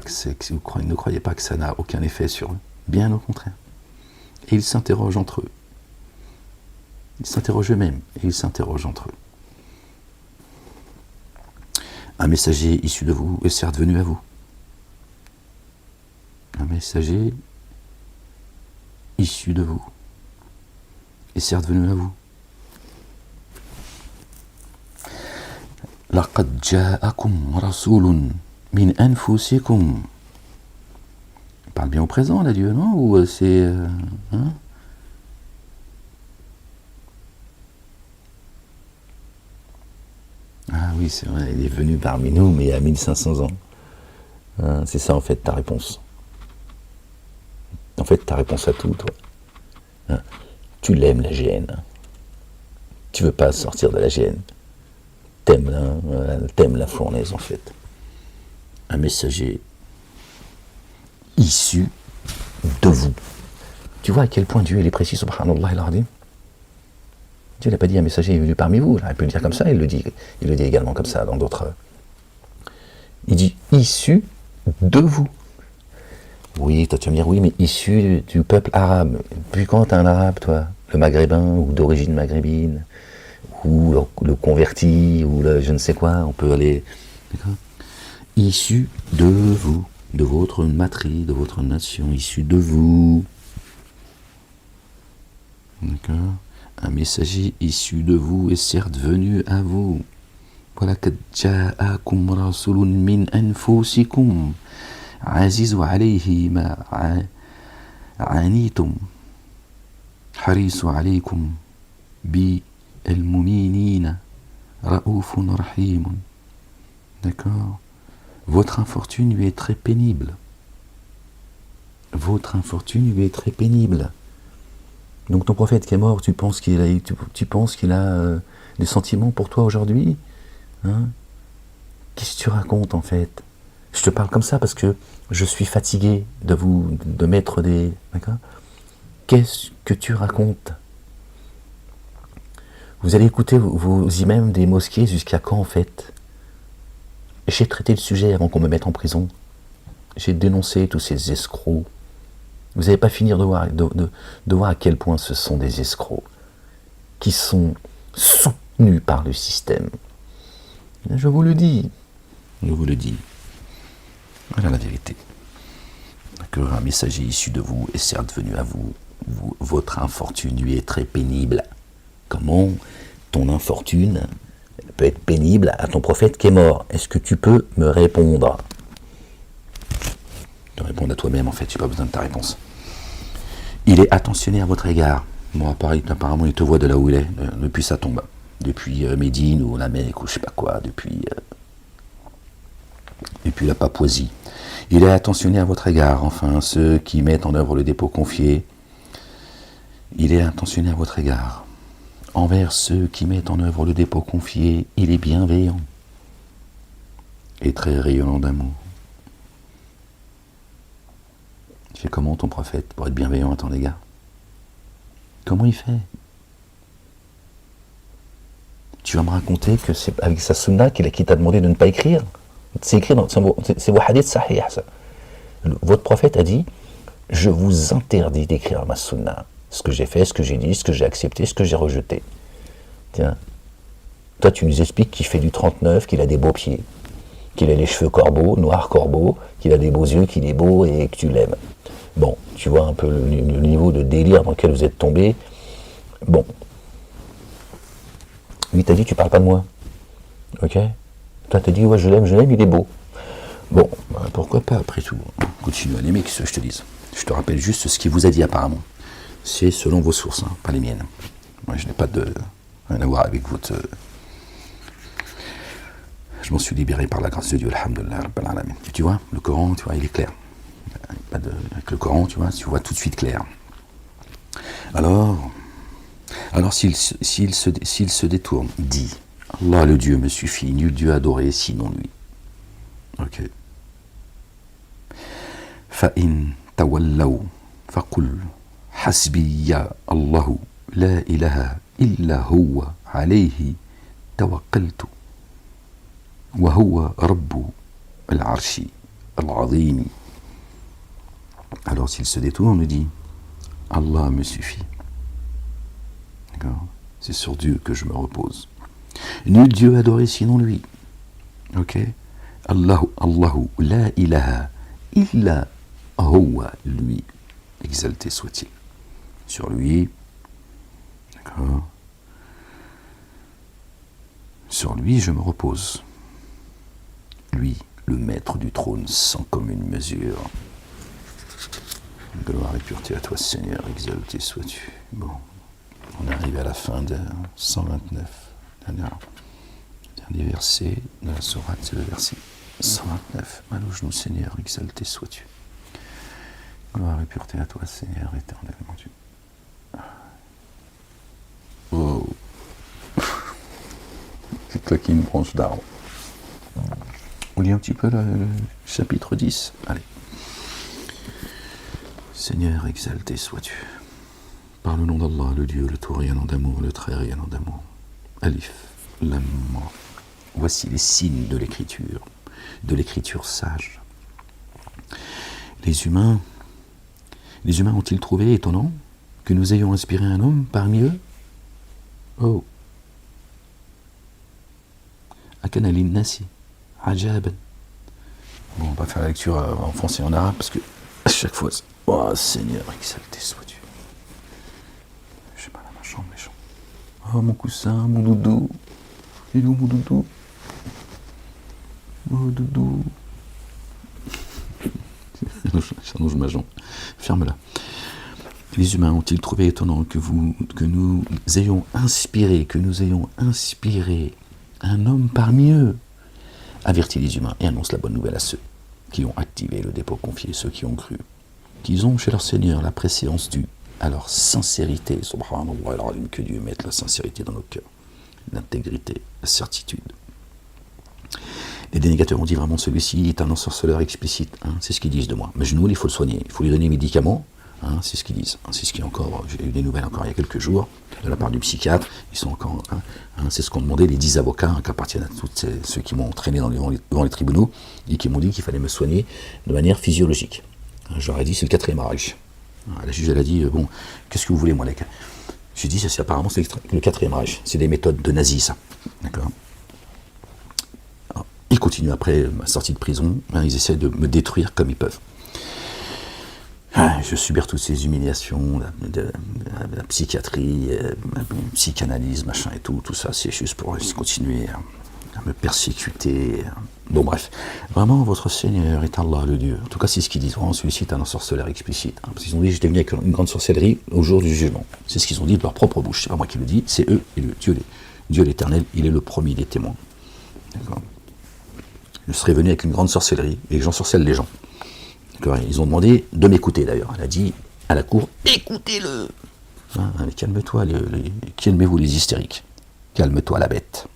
que ça n'a aucun effet sur eux. Bien au contraire. Et ils s'interrogent entre eux. Ils s'interrogent eux-mêmes et ils s'interrogent entre eux. Un messager issu de vous est certes venu à vous. Un messager issu de vous est certes venu à vous. لقد جاءكم رسول من أنفسكم. Il parle bien au présent, là, Dieu, non? Ou c'est... hein? Ah oui, c'est vrai, il est venu parmi nous, mais il y a 1500 ans. Hein, c'est ça, en fait, ta réponse. En fait, ta réponse à tout, toi. Hein, tu l'aimes, la GN. Tu veux pas sortir de la GN. T'aimes la fournaise, en fait. Un messager issu de vous. Tu vois à quel point Dieu il est précis, subhanallah al-azim. Dieu n'a pas dit un messager est venu parmi vous. Il peut le dire comme ça, il le dit également comme ça dans d'autres. Il dit issu de vous. Oui, toi tu vas me dire, oui, mais issu du peuple arabe. Puis quand t'es un arabe, toi, le maghrébin ou d'origine maghrébine, ou le converti, ou le je ne sais quoi, on peut aller. D'accord ? Issu de vous, de votre matrie, de votre nation, issu de vous. D'accord ? Un messager issu de vous est certes venu à vous. وَلَقَدْ جَاءَكُمْ رَسُولٌ مِّنْ أَنفُسِكُمْ عَزِيزٌ عَلَيْهِ مَا عَانِيتُمْ حَرِيصٌ عَلَيْكُمْ بِالْمُؤْمِنِينَ رَءُوفٌ رَحِيمٌ. D'accord ? Votre infortune lui est très pénible. Votre infortune lui est très pénible. Donc ton prophète qui est mort, tu penses qu'il a des sentiments pour toi aujourd'hui, hein? Qu'est-ce que tu racontes en fait? Je te parle comme ça parce que je suis fatigué de mettre des... D'accord? Qu'est-ce que tu racontes? Vous allez écouter vos imams des mosquées jusqu'à quand en fait? J'ai traité le sujet avant qu'on me mette en prison. J'ai dénoncé tous ces escrocs. Vous n'allez pas finir de voir à quel point ce sont des escrocs qui sont soutenus par le système. Je vous le dis. Je vous le dis. Voilà la vérité. Un messager issu de vous est certes venu à vous. Votre infortune lui est très pénible. Comment ton infortune peut être pénible à ton prophète qui est mort? Est-ce que tu peux me répondre? De répondre à toi-même en fait, je n'ai pas besoin de ta réponse. Il est attentionné à votre égard. Bon, apparemment, il te voit de là où il est, depuis sa tombe. Depuis Médine ou la Mecque ou je sais pas quoi, depuis la Papouasie. Il est attentionné à votre égard, enfin, ceux qui mettent en œuvre le dépôt confié. Il est attentionné à votre égard. Envers ceux qui mettent en œuvre le dépôt confié, il est bienveillant et très rayonnant d'amour. Il fait comment ton prophète pour être bienveillant à ton égard? Comment il fait? Tu vas me raconter que c'est avec sa sunna qui t'a demandé de ne pas écrire? C'est écrit dans c'est vos hadiths sahih, ça. Votre prophète a dit, je vous interdis d'écrire ma sunna. Ce que j'ai fait, ce que j'ai dit, ce que j'ai accepté, ce que j'ai rejeté. Tiens, toi tu nous expliques qu'il fait du 39, qu'il a des beaux pieds, qu'il a les cheveux noirs corbeaux, qu'il a des beaux yeux, qu'il est beau et que tu l'aimes. Bon, tu vois un peu le niveau de délire dans lequel vous êtes tombé. Bon. Lui t'a dit, tu parles pas de moi. Ok? Toi t'as dit, ouais, je l'aime, il est beau. Bon, pourquoi pas, après tout. Continue à l'aimer, qu'est-ce que je te dise. Je te rappelle juste ce qu'il vous a dit apparemment. C'est selon vos sources, hein, pas les miennes. Moi, je n'ai pas rien à voir avec votre... Je m'en suis libéré par la grâce de Dieu, alhamdoulilah, rabbil alamin. Tu vois, le Coran, tu vois, il est clair. Avec le Coran, tu vois tout de suite clair. Alors s'il se détourne, dit, Allah le Dieu me suffit, nul Dieu adoré sinon lui. Ok. فَإِن تَوَلَّوْا فَقُلْ حَسْبِيَ اللَّهُ لَا إِلَهَ إِلَّا هُوَ عَلَيْهِ تَوَكَّلْتُ وهو رب العرش العظيم. Alors s'il se détourne, il dit Allah me suffit. D'accord? C'est sur Dieu que je me repose. Nul Dieu adoré sinon lui. Ok? Allahu la ilaha illa huwa, lui. Exalté soit-il. Sur lui. D'accord? Sur lui je me repose. Lui, le maître du trône sans commune mesure. Gloire et pureté à toi, Seigneur, exalté sois-tu. Bon, on est arrivé à la fin de 129. Dernier verset de la sourate, c'est le verset 129. Mal au genou, Seigneur, exalté sois-tu. Gloire et pureté à toi, Seigneur, éternellement Dieu. Oh. C'est toi qui me branche d'arbre. On lit un petit peu le chapitre 10. Allez. Seigneur, exalté sois-tu. Par le nom d'Allah, le Dieu, le tout rayonnant d'amour, le très rayonnant d'amour. Alif, Lam. Voici les signes de l'écriture sage. Les humains ont-ils trouvé étonnant que nous ayons inspiré un homme parmi eux? Oh. Akana linnasi ajaban. Bon, on va faire la lecture en français et en arabe parce que à chaque fois, oh Seigneur, exalté sois-tu. Je sais pas, là, ma chambre, les gens. Oh mon coussin, mon doudou. Il est où mon doudou? Oh doudou. J'annonce ma jambe. Ferme-la. Les humains ont-ils trouvé étonnant que nous ayons inspiré un homme parmi eux? Avertis les humains et annonce la bonne nouvelle à ceux qui ont activé le dépôt confié, ceux qui ont cru, qu'ils ont chez leur Seigneur la préséance due à leur sincérité. Subhanallah, que Dieu mette la sincérité dans nos cœurs, l'intégrité, la certitude. Les dénégateurs ont dit vraiment celui-ci est un ensorceleur explicite, hein, c'est ce qu'ils disent de moi. Mais Majnoun, il faut le soigner, il faut lui donner des médicaments, hein, c'est ce qu'ils disent. Hein, c'est ce qui est encore, j'ai eu des nouvelles encore il y a quelques jours de la part du psychiatre. Ils sont encore, c'est ce qu'ont demandé les 10 avocats qui appartiennent à tous ceux qui m'ont entraîné devant les tribunaux et qui m'ont dit qu'il fallait me soigner de manière physiologique. Je leur ai dit c'est le 4e Reich. La juge elle a dit bon, qu'est-ce que vous voulez moi les gars? J'ai dit apparemment c'est le 4e Reich. C'est des méthodes de nazis ça. D'accord. Ils continuent après ma sortie de prison, ils essaient de me détruire comme ils peuvent. Je subir toutes ces humiliations, la psychiatrie, la psychanalyse, machin et tout ça, c'est juste pour continuer à me persécuter. Bon bref, vraiment votre Seigneur est Allah le Dieu. En tout cas c'est ce qu'ils disent, vraiment celui-ci est un ensorceleur explicite. Hein, parce qu'ils ont dit j'étais venu avec une grande sorcellerie au jour du jugement. C'est ce qu'ils ont dit de leur propre bouche, c'est pas moi qui le dis, c'est eux, et Dieu l'Éternel, il est le premier des témoins. D'accord. Je serais venu avec une grande sorcellerie, et j'ensorcelle les gens. Ils ont demandé de m'écouter d'ailleurs. Elle a dit à la cour, écoutez-le. Hein, calme-toi, calmez-vous les hystériques. Calme-toi la bête.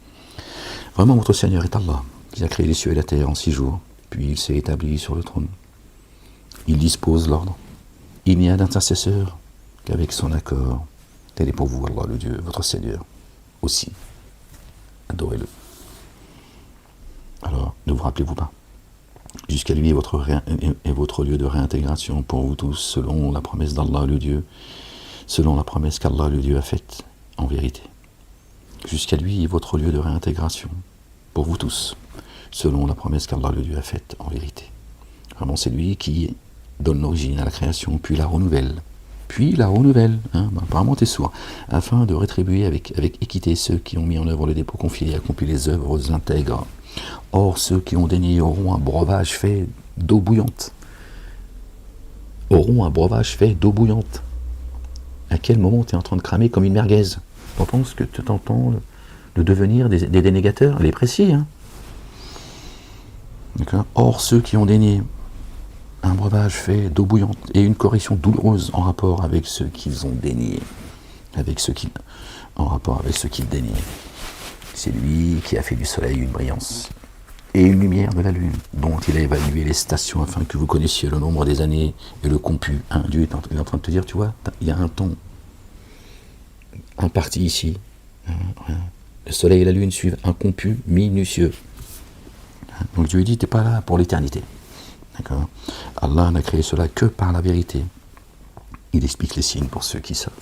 Vraiment, votre Seigneur est Allah, qui a créé les cieux et la terre en 6 jours, puis il s'est établi sur le trône. Il dispose l'ordre. Il n'y a d'intercesseur qu'avec son accord. Tel est pour vous, Allah le Dieu, votre Seigneur, aussi. Adorez-le. Alors, ne vous rappelez-vous pas? Jusqu'à lui est votre lieu de réintégration pour vous tous, selon la promesse d'Allah le Dieu, selon la promesse qu'Allah le Dieu a faite, en vérité. Jusqu'à lui est votre lieu de réintégration pour vous tous, selon la promesse qu'Allah le Dieu a faite, en vérité. Vraiment, c'est lui qui donne l'origine à la création, puis la renouvelle. Apparemment t'es sourd, afin de rétribuer avec équité ceux qui ont mis en œuvre le dépôt confié et accompli les œuvres intègres. Or, ceux qui ont dénié auront un breuvage fait d'eau bouillante. À quel moment tu es en train de cramer comme une merguez? Tu penses que tu t'entends le devenir des dénégateurs? Elle est précis, hein? D'accord. Or, ceux qui ont dénié un breuvage fait d'eau bouillante et une correction douloureuse en rapport avec ceux qu'ils ont dénié, en rapport avec ceux qu'ils déniaient. C'est lui qui a fait du soleil une brillance et une lumière de la lune, dont il a évalué les stations afin que vous connaissiez le nombre des années et le comput. Hein, Dieu est en train de te dire, tu vois, il y a un temps imparti ici. Le soleil et la lune suivent un comput minutieux. Donc Dieu dit, tu n'es pas là pour l'éternité. D'accord. Allah n'a créé cela que par la vérité. Il explique les signes pour ceux qui savent.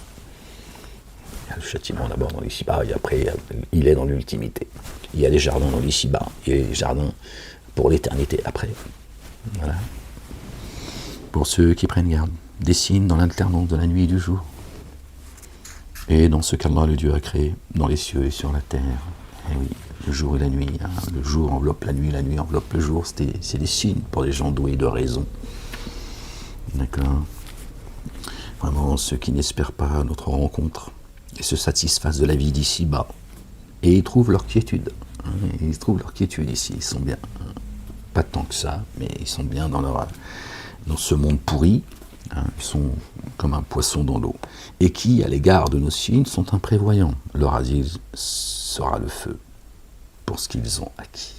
Il y a le châtiment d'abord dans l'ici-bas, et après il est dans l'ultimité. Il y a des jardins dans l'ici-bas, il y a des jardins pour l'éternité après. Voilà. Pour ceux qui prennent garde, des signes dans l'alternance de la nuit et du jour. Et dans ce qu'Allah le Dieu a créé, dans les cieux et sur la terre. Et oui, le jour et la nuit, hein. Le jour enveloppe la nuit enveloppe le jour, c'est des signes pour les gens doués de raison. D'accord. Vraiment, ceux qui n'espèrent pas notre rencontre et se satisfassent de la vie d'ici-bas, et ils trouvent leur quiétude. Hein, ils trouvent leur quiétude ici, ils sont bien. Pas tant que ça, mais ils sont bien dans ce monde pourri. Hein, ils sont comme un poisson dans l'eau. Et qui, à l'égard de nos signes, sont imprévoyants. Leur asile sera le feu pour ce qu'ils ont acquis.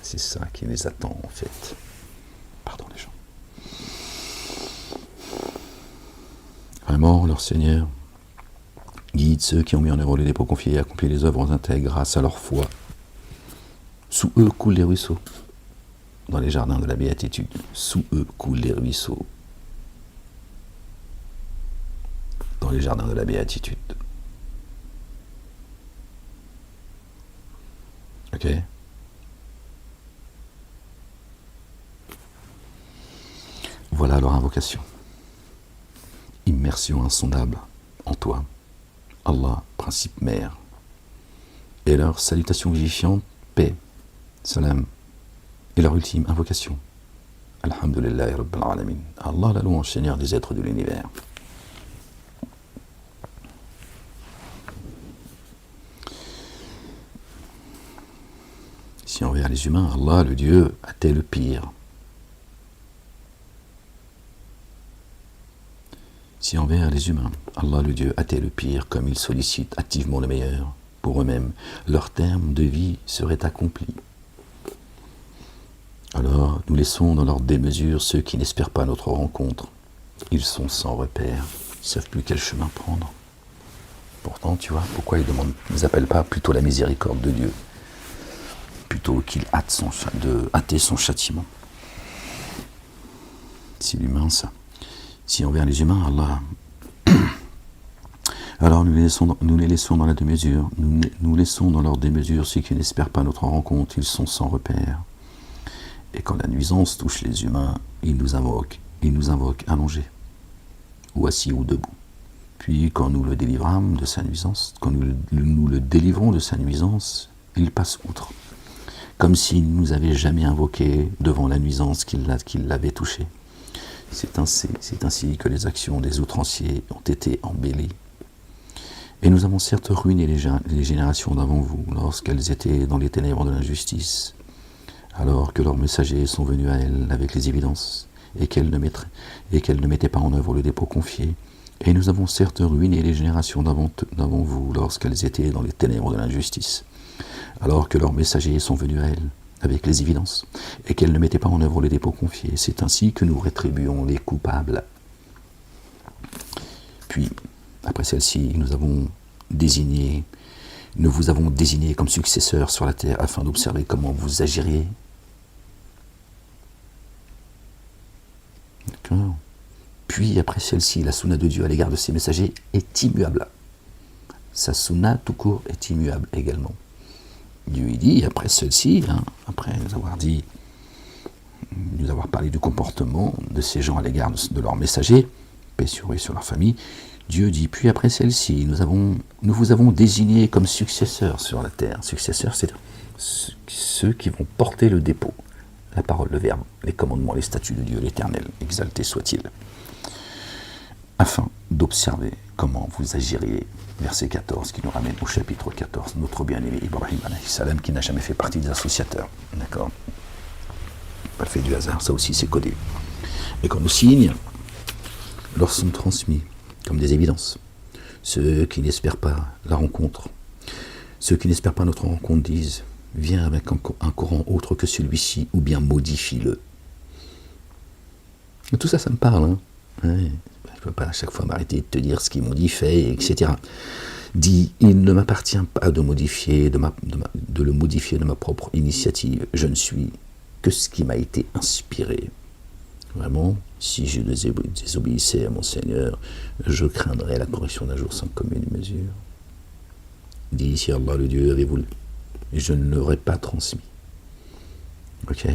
C'est ça qui les attend, en fait. Pardon, les gens. Vraiment, leur Seigneur guide ceux qui ont mis en œuvre les dépôts confiés et accompli les œuvres intègres grâce à leur foi. Sous eux coulent les ruisseaux. Dans les jardins de la béatitude. Sous eux coulent les ruisseaux. Dans les jardins de la béatitude. Ok? Voilà leur invocation. Immersion insondable en toi, Allah, principe mère. Et leur salutation vivifiante, paix, salam. Et leur ultime invocation. Alhamdulillah Rabbil Alamin. Allah, la louange, Seigneur des êtres de l'univers. Si envers les humains, Allah, le Dieu, hâtait le pire. Si envers les humains, Allah, le Dieu, hâtait le pire, comme ils sollicitent activement le meilleur, pour eux-mêmes, leur terme de vie serait accompli. Alors, nous laissons dans leur démesure ceux qui n'espèrent pas notre rencontre. Ils sont sans repère, ils ne savent plus quel chemin prendre. Pourtant, tu vois, pourquoi ils n'appellent pas plutôt la miséricorde de Dieu, plutôt qu'il hâte de hâter son châtiment. Si l'humain, ça. Si envers les humains, Allah. Alors nous les laissons dans la démesure, nous laissons dans leur démesure ceux qui n'espèrent pas notre rencontre, ils sont sans repère. Et quand la nuisance touche les humains, ils nous invoquent allongés, ou assis ou debout. Puis quand nous le délivrons de sa nuisance, quand nous le délivrons de sa nuisance, il passe outre, comme s'il ne nous avait jamais invoqué devant la nuisance qui l'avait touché. C'est ainsi que les actions des outranciers ont été embellies. Et nous avons certes ruiné les générations d'avant vous, lorsqu'elles étaient dans les ténèbres de l'injustice, alors que leurs messagers sont venus à elles avec les évidences, et qu'elles ne mettaient pas en œuvre le dépôt confié. Et nous avons certes ruiné les générations d'avant vous, lorsqu'elles étaient dans les ténèbres de l'injustice, alors que leurs messagers sont venus à elles avec les évidences, et qu'elles ne mettaient pas en œuvre les dépôts confiés. C'est ainsi que nous rétribuons les coupables. Puis, après celle-ci, nous vous avons désigné comme successeurs sur la terre afin d'observer comment vous agiriez. D'accord. Puis, après celle-ci, la sunna de Dieu à l'égard de ses messagers est immuable. Sa sunna tout court est immuable également. Dieu dit, après celle-ci, après nous avoir parlé du comportement de ces gens à l'égard de leurs messagers, paix sur eux et sur leur famille, Dieu dit, puis après celle-ci, nous vous avons désignés comme successeurs sur la terre. Successeurs, c'est ceux qui vont porter le dépôt, la parole, le verbe, les commandements, les statuts de Dieu l'Éternel, exalté soit-il, afin d'observer comment vous agiriez. Verset 14, qui nous ramène au chapitre 14, notre bien-aimé Ibrahim alayhi salam, qui n'a jamais fait partie des associateurs. D'accord? Pas le fait du hasard, ça aussi c'est codé. Et quand nos signes leur sont transmis comme des évidences, ceux qui n'espèrent pas la rencontre, ceux qui n'espèrent pas notre rencontre disent, viens avec un courant autre que celui-ci, ou bien modifie-le. Et tout ça, ça me parle, hein. Ouais. Je ne peux pas à chaque fois m'arrêter de te dire ce qu'ils m'ont dit, fait, etc. Dis, il ne m'appartient pas de le modifier de ma propre initiative. Je ne suis que ce qui m'a été inspiré. Vraiment, si je désobéissais à mon Seigneur, je craindrais la correction d'un jour sans commune mesure. Dis, si Allah le Dieu avait voulu, je ne l'aurais pas transmis. Ok?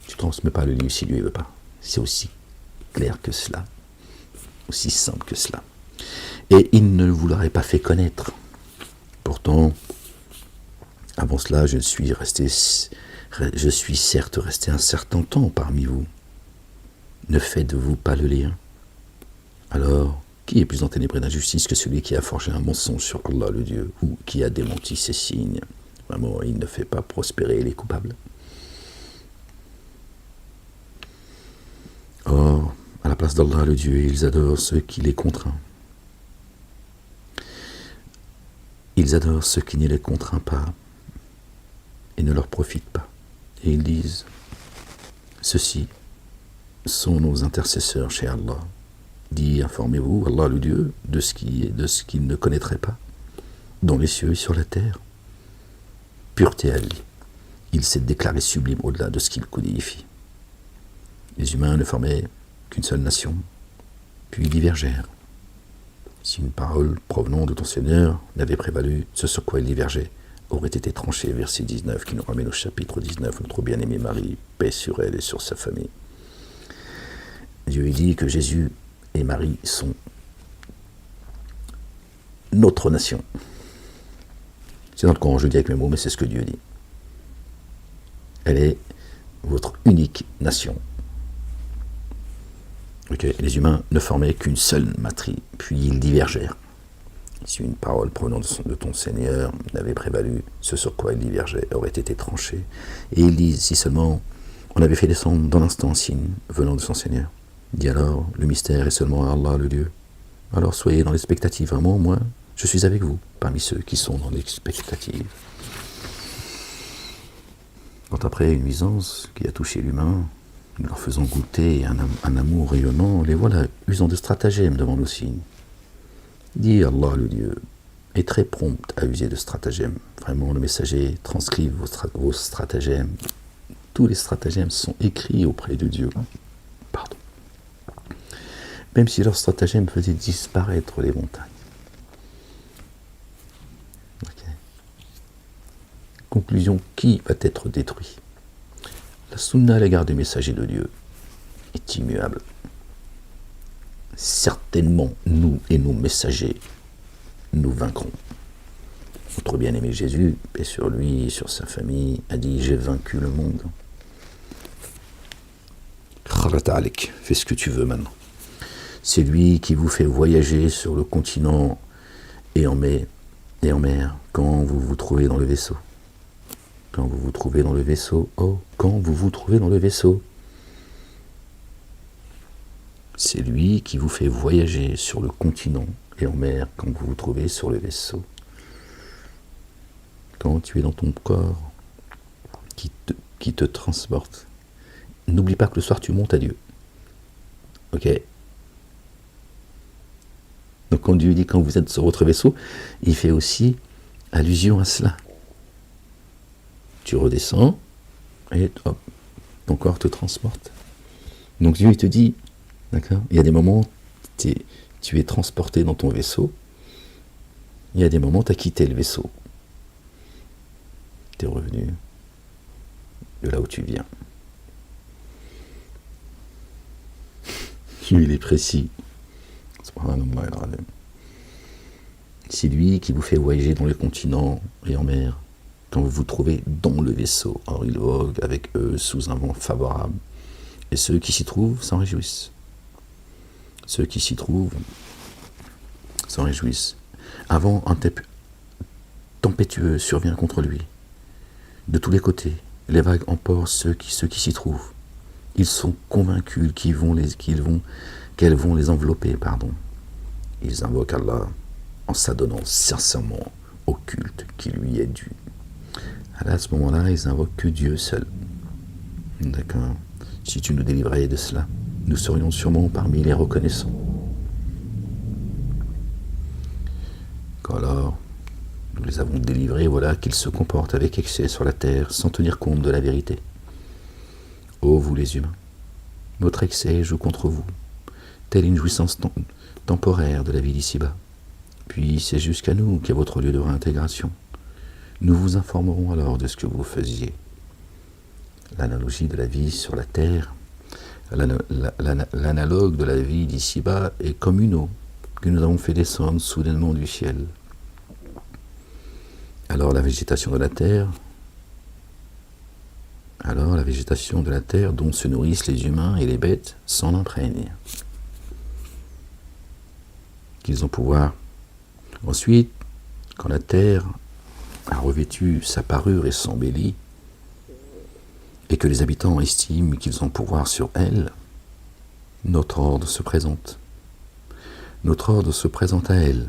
Tu ne transmets pas le livre si Dieu ne veut pas. C'est aussi clair que cela, aussi simple que cela. Et il ne vous l'aurait pas fait connaître. Pourtant, avant cela, je suis certes resté un certain temps parmi vous. Ne faites-vous pas le lien? Alors, qui est plus enténébré d'injustice que celui qui a forgé un mensonge sur Allah le Dieu, ou qui a démenti ses signes? Vraiment, il ne fait pas prospérer les coupables. Or, à la place d'Allah le Dieu, ils adorent ceux qui les contraint. Ils adorent ceux qui ne les contraint pas et ne leur profitent pas. Et ils disent, ceux-ci sont nos intercesseurs chez Allah. Dis, informez-vous, Allah le Dieu, de ce qu'il ne connaîtrait pas, dans les cieux et sur la terre. Pureté à lui. Il s'est déclaré sublime au-delà de ce qu'il codifie. Les humains ne formaient qu'une seule nation, puis divergèrent. Si une parole provenant de ton Seigneur n'avait prévalu, ce sur quoi il divergeait aurait été tranché. Verset 19 qui nous ramène au chapitre 19, notre bien-aimé Marie, paix sur elle et sur sa famille. Dieu dit que Jésus et Marie sont notre nation. C'est dans le Coran, je dis avec mes mots, mais c'est ce que Dieu dit. Elle est votre unique nation. Okay. Les humains ne formaient qu'une seule matrie, puis ils divergèrent. Si une parole provenant de ton Seigneur n'avait prévalu, ce sur quoi ils divergeaient aurait été tranché. Et ils disent, si seulement on avait fait descendre dans l'instant un signe venant de son Seigneur. Dit alors, le mystère est seulement à Allah le Dieu. Alors soyez dans l'expectative. Vraiment, moi, je suis avec vous, parmi ceux qui sont dans l'expectative. Quand après une nuisance qui a touché l'humain, nous leur faisons goûter un amour rayonnant, les voilà usant de stratagèmes devant nos signes. Dit Allah le Dieu, est très prompt à user de stratagèmes. Vraiment, le messager transcrive vos stratagèmes. Tous les stratagèmes sont écrits auprès de Dieu. Pardon. Même si leurs stratagèmes faisaient disparaître les montagnes. Okay. Conclusion, qui va être détruit? La sunna à l'égard des messagers de Dieu est immuable. Certainement, nous et nos messagers, nous vaincrons. Notre bien-aimé Jésus, paix sur lui et sur sa famille, a dit « J'ai vaincu le monde ». Fais ce que tu veux maintenant. C'est lui qui vous fait voyager sur le continent et en mer quand vous vous trouvez dans le vaisseau. Quand vous vous trouvez dans le vaisseau, quand vous vous trouvez dans le vaisseau. C'est lui qui vous fait voyager sur le continent et en mer quand vous vous trouvez sur le vaisseau. Quand tu es dans ton corps qui te transporte. N'oublie pas que le soir tu montes à Dieu. Ok? Donc quand Dieu dit quand vous êtes sur votre vaisseau, il fait aussi allusion à cela. Tu redescends et hop, ton corps te transporte. Donc Dieu il te dit, d'accord, il y a des moments tu es transporté dans ton vaisseau, il y a des moments tu as quitté le vaisseau. Tu es revenu de là où tu viens. Il est précis. C'est lui qui vous fait voyager dans les continents et en mer quand vous vous trouvez dans le vaisseau. Or, il vogue avec eux sous un vent favorable. Et ceux qui s'y trouvent s'en réjouissent. Ceux qui s'y trouvent s'en réjouissent. Un vent tempétueux survient contre lui. De tous les côtés, les vagues emportent ceux qui s'y trouvent. Ils sont convaincus qu'elles vont les envelopper. Ils invoquent Allah en s'adonnant sincèrement au culte qui lui est dû. À ce moment-là, ils invoquent que Dieu seul. D'accord. Si tu nous délivrais de cela, nous serions sûrement parmi les reconnaissants. Alors, nous les avons délivrés, voilà qu'ils se comportent avec excès sur la terre sans tenir compte de la vérité. Ô vous les humains, votre excès joue contre vous, telle une jouissance temporaire de la vie d'ici-bas. Puis c'est jusqu'à nous qu'est votre lieu de réintégration. Nous vous informerons alors de ce que vous faisiez. L'analogie de la vie sur la terre, l'analogue de la vie d'ici-bas est comme une eau que nous avons fait descendre soudainement du ciel. Alors la végétation de la terre dont se nourrissent les humains et les bêtes s'en imprègne. Qu'ils ont pouvoir. Ensuite, quand la terre a revêtu sa parure et s'embellit, et que les habitants estiment qu'ils ont pouvoir sur elle, notre ordre se présente. Notre ordre se présente à elle,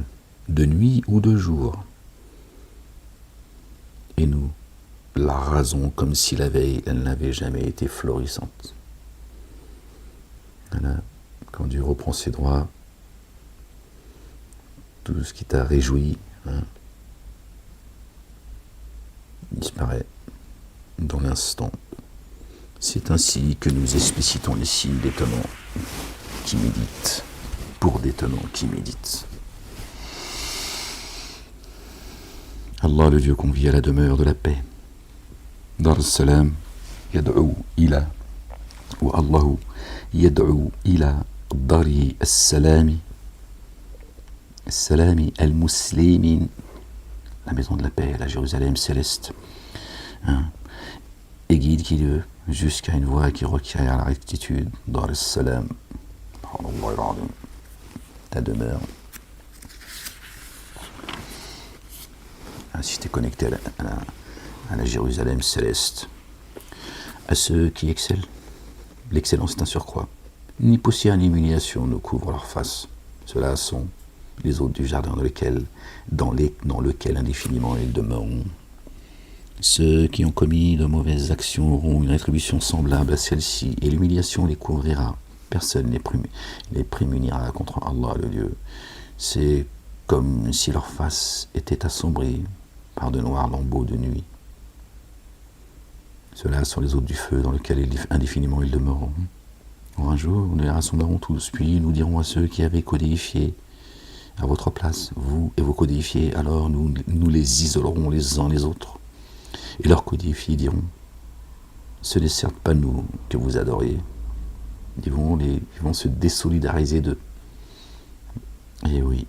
de nuit ou de jour. Et nous la rasons comme si la veille, elle n'avait jamais été florissante. Voilà. Quand Dieu reprend ses droits, tout ce qui t'a réjoui disparaît dans l'instant. C'est ainsi que nous explicitons les signes d'étonnants qui méditent, pour d'étonnants qui méditent. Allah, le Dieu convie à la demeure de la paix. Dar al-salam yad'u ila wa Allahu yad'u ila dari al-salami al-muslimin, la maison de la paix, la Jérusalem céleste, et guide qui veut jusqu'à une voie qui requiert la rectitude. Dar al-salam, ta demeure. Si tu es connecté à la Jérusalem céleste, à ceux qui excellent, l'excellence est un surcroît. Ni poussière ni humiliation ne couvrent leur face. Ceux-là sont les hôtes du jardin dans lequel indéfiniment ils demeureront. Ceux qui ont commis de mauvaises actions auront une rétribution semblable à celle-ci, et l'humiliation les couvrira. Personne ne les prémunira contre Allah, le Dieu. C'est comme si leur face était assombrie par de noirs lambeaux de nuit. Ceux-là sont les hôtes du feu dans lequel indéfiniment ils demeureront. Un jour, nous les rassemblerons tous, puis nous dirons à ceux qui avaient codéifié à votre place, vous et vos codéifiés, alors nous les isolerons les uns les autres. Et leurs codéifiés diront, ce n'est certes pas nous que vous adoriez. Ils vont se désolidariser d'eux. Et oui,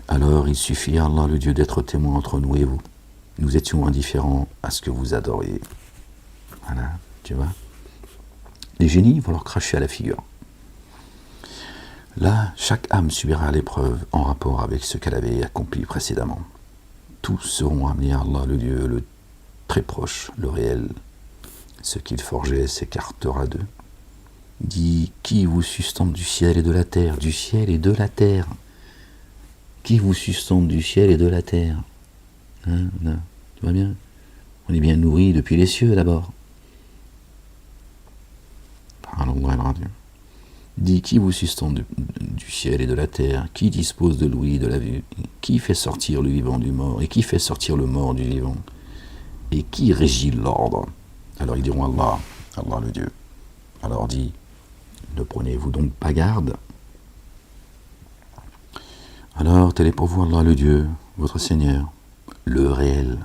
alors il suffit à Allah le Dieu d'être témoin entre nous et vous. Nous étions indifférents à ce que vous adoriez. Voilà, tu vois. Les génies vont leur cracher à la figure. Là, chaque âme subira l'épreuve en rapport avec ce qu'elle avait accompli précédemment. Tous seront amenés à Allah le Dieu, le très proche, le réel. Ce qu'il forgeait s'écartera d'eux. Dis, qui vous sustente du ciel et de la terre, du ciel et de la terre? Qui vous sustente du ciel et de la terre? Là, tu vois bien? On est bien nourri depuis les cieux d'abord. Dis, qui vous sustente du ciel et de la terre? Qui dispose de l'ouïe et de la vue? Qui fait sortir le vivant du mort? Et qui fait sortir le mort du vivant? Et qui régit l'ordre? Alors ils diront Allah, Allah le Dieu. Alors dit, ne prenez-vous donc pas garde? Alors tel est pour vous Allah le Dieu, votre Seigneur, le réel.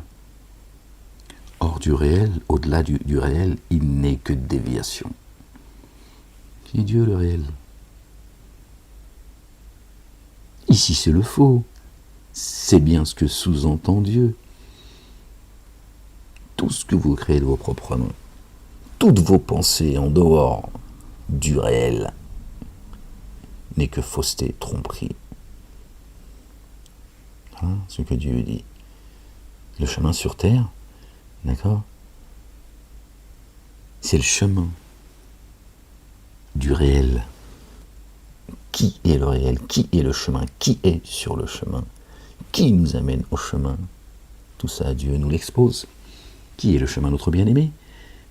Hors du réel, au-delà du réel, il n'est que déviation. Qui est Dieu le réel? Ici c'est le faux. C'est bien ce que sous-entend Dieu. Tout ce que vous créez de vos propres mains, toutes vos pensées en dehors du réel, n'est que fausseté, tromperie. Ce que Dieu dit. Le chemin sur terre, d'accord? C'est le chemin du réel. Qui est le réel? Qui est le chemin? Qui est sur le chemin? Qui nous amène au chemin? Tout ça, Dieu nous l'expose. Qui est le chemin? Notre bien-aimé?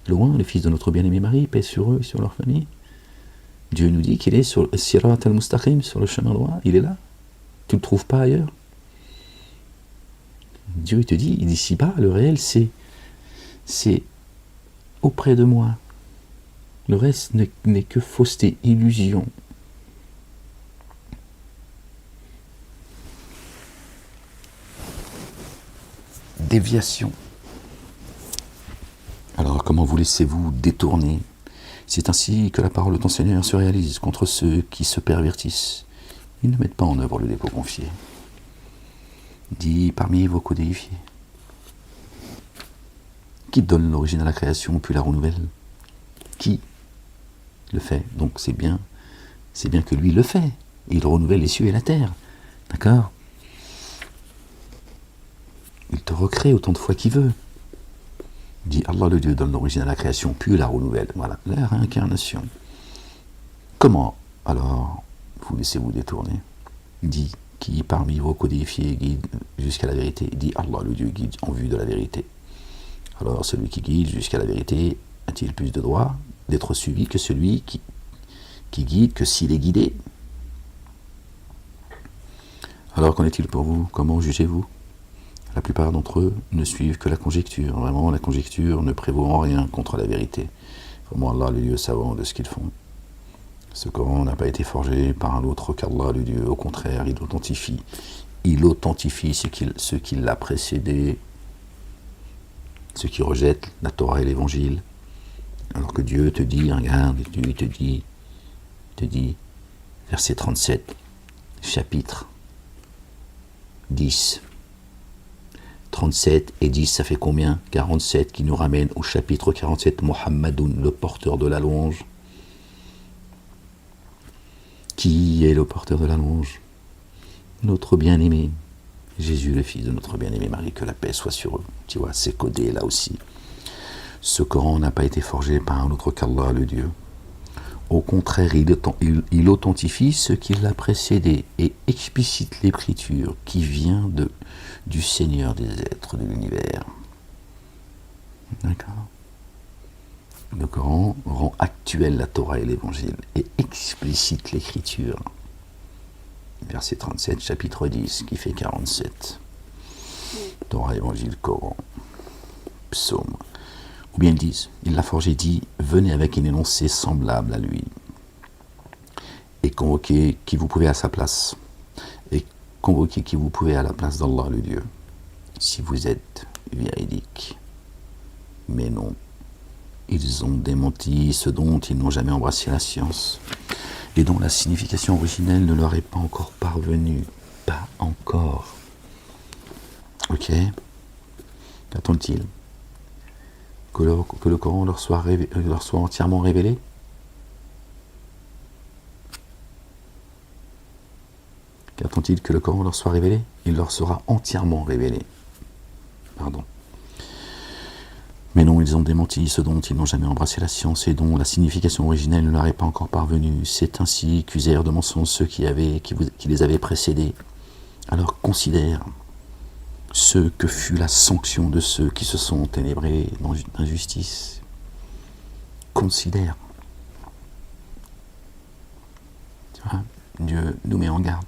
Loin, le fils de notre bien-aimé Marie, paix sur eux et sur leur famille. Dieu nous dit qu'il est sur le Sirat al-Mustaqim, sur le chemin droit. Il est là. Tu ne le trouves pas ailleurs. Dieu te dit, d'ici-bas, le réel, c'est auprès de moi. Le reste n'est que fausseté, illusion. Déviation. Alors, comment vous laissez-vous détourner? C'est ainsi que la parole de ton Seigneur se réalise contre ceux qui se pervertissent. Ils ne mettent pas en œuvre le dépôt confié. Dis parmi vos codéifiés. Qui donne l'origine à la création puis la renouvelle? Qui le fait? Donc c'est bien que lui le fait. Il renouvelle les cieux et la terre. D'accord? Il te recrée autant de fois qu'il veut. Dit Allah le Dieu donne l'origine à la création, puis la renouvelle. Voilà, la réincarnation. Comment alors vous laissez-vous détourner? Dit qui parmi vos codifiés guide jusqu'à la vérité? Dit Allah le Dieu guide en vue de la vérité. Alors celui qui guide jusqu'à la vérité a-t-il plus de droit d'être suivi que celui qui guide que s'il est guidé? Alors qu'en est-il pour vous? Comment jugez-vous? La plupart d'entre eux ne suivent que la conjecture. Vraiment, la conjecture ne prévaut en rien contre la vérité. Vraiment, Allah, le Dieu savant de ce qu'ils font. Ce Coran n'a pas été forgé par un autre qu'Allah, le Dieu. Au contraire, il authentifie. Il authentifie ce qui l'a précédé, ceux qui rejettent la Torah et l'Évangile. Alors que Dieu te dit, regarde, Dieu te dit, verset 37, chapitre 10. 37 et 10, ça fait combien? 47, qui nous ramène au chapitre 47, Mohammedoun, le porteur de la louange. Qui est le porteur de la louange? Notre bien-aimé, Jésus, le fils de notre bien-aimé Marie, que la paix soit sur eux. Tu vois, c'est codé là aussi. Ce Coran n'a pas été forgé par un autre qu'Allah, le Dieu. Au contraire, il authentifie ce qui l'a précédé et explicite l'écriture qui vient du Seigneur des êtres de l'univers. D'accord? Le Coran rend actuelle la Torah et l'Évangile et explicite l'écriture. Verset 37, chapitre 10, qui fait 47. Torah, Évangile, Coran, Psaume. Ou bien ils disent, il l'a forgé, dit, venez avec un énoncé semblable à lui, et convoquez qui vous pouvez à sa place, et convoquez qui vous pouvez à la place d'Allah le Dieu, si vous êtes véridique. Mais non, ils ont démenti ce dont ils n'ont jamais embrassé la science, et dont la signification originelle ne leur est pas encore parvenue. Pas encore. Ok? Qu'attend-il? Que le Coran leur soit entièrement révélé? Qu'attend-il que le Coran leur soit révélé? Il leur sera entièrement révélé. Pardon. Mais non, ils ont démenti ce dont ils n'ont jamais embrassé la science et dont la signification originelle ne leur est pas encore parvenue. C'est ainsi qu'usèrent de mensonges ceux qui les avaient précédés. Alors considère ce que fut la sanction de ceux qui se sont ténébrés dans l'injustice. Considère. Tu vois, Dieu nous met en garde.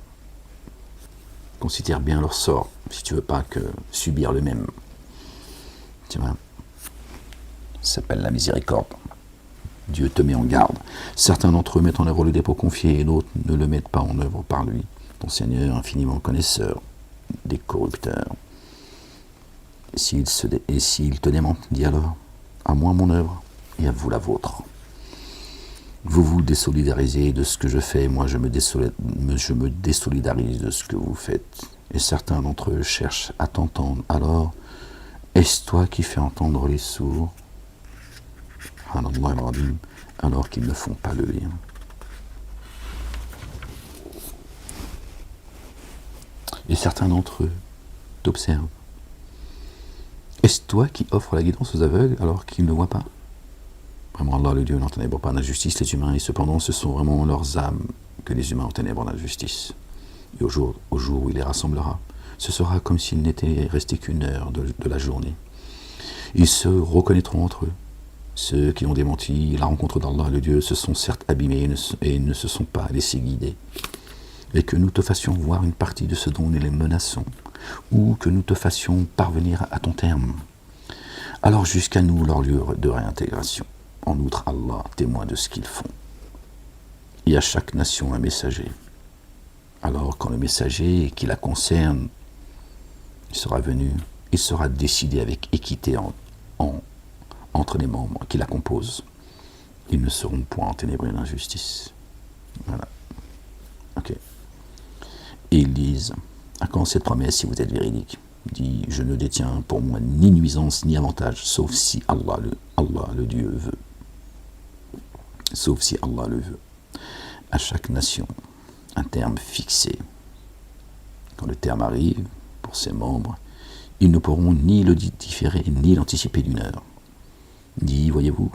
Considère bien leur sort, si tu veux pas que subir le même. Tu vois, ça s'appelle la miséricorde. Dieu te met en garde. Certains d'entre eux mettent en œuvre le dépôt confié et d'autres ne le mettent pas en œuvre par lui. Ton Seigneur, infiniment connaisseur des corrupteurs. Et s'il te démente, dis alors, à moi mon œuvre et à vous la vôtre. Vous vous désolidarisez de ce que je fais, moi je me désolidarise de ce que vous faites. Et certains d'entre eux cherchent à t'entendre. Alors, est-ce toi qui fais entendre les sourds? Alors qu'ils ne font pas le lien. Et certains d'entre eux t'observent. Est-ce toi qui offres la guidance aux aveugles alors qu'ils ne voient pas? Vraiment, Allah, le Dieu, n'enténèbre pas d'injustice les humains, et cependant, ce sont vraiment leurs âmes que les humains enténèbrent d'injustice. Et au jour où il les rassemblera, ce sera comme s'il n'était resté qu'une heure de la journée. Ils se reconnaîtront entre eux. Ceux qui ont démenti la rencontre d'Allah, le Dieu, se sont certes abîmés et ne se sont pas laissés guider. Et que nous te fassions voir une partie de ce dont nous les menaçons. ou que nous te fassions parvenir à ton terme. Alors jusqu'à nous leur lieu de réintégration. En outre, Allah témoin de ce qu'ils font. Et à chaque nation un messager. Alors quand le messager qui la concerne sera venu, il sera décidé avec équité entre les membres qui la composent. Ils ne seront point enténébrés d'injustice. Voilà. Ok. Et ils disent, à quand cette promesse si vous êtes véridique? Dit, je ne détiens pour moi ni nuisance ni avantage, sauf si Allah le Dieu veut. Sauf si Allah le veut. À chaque nation, un terme fixé. Quand le terme arrive, pour ses membres, ils ne pourront ni le différer ni l'anticiper d'une heure. Dit, voyez-vous,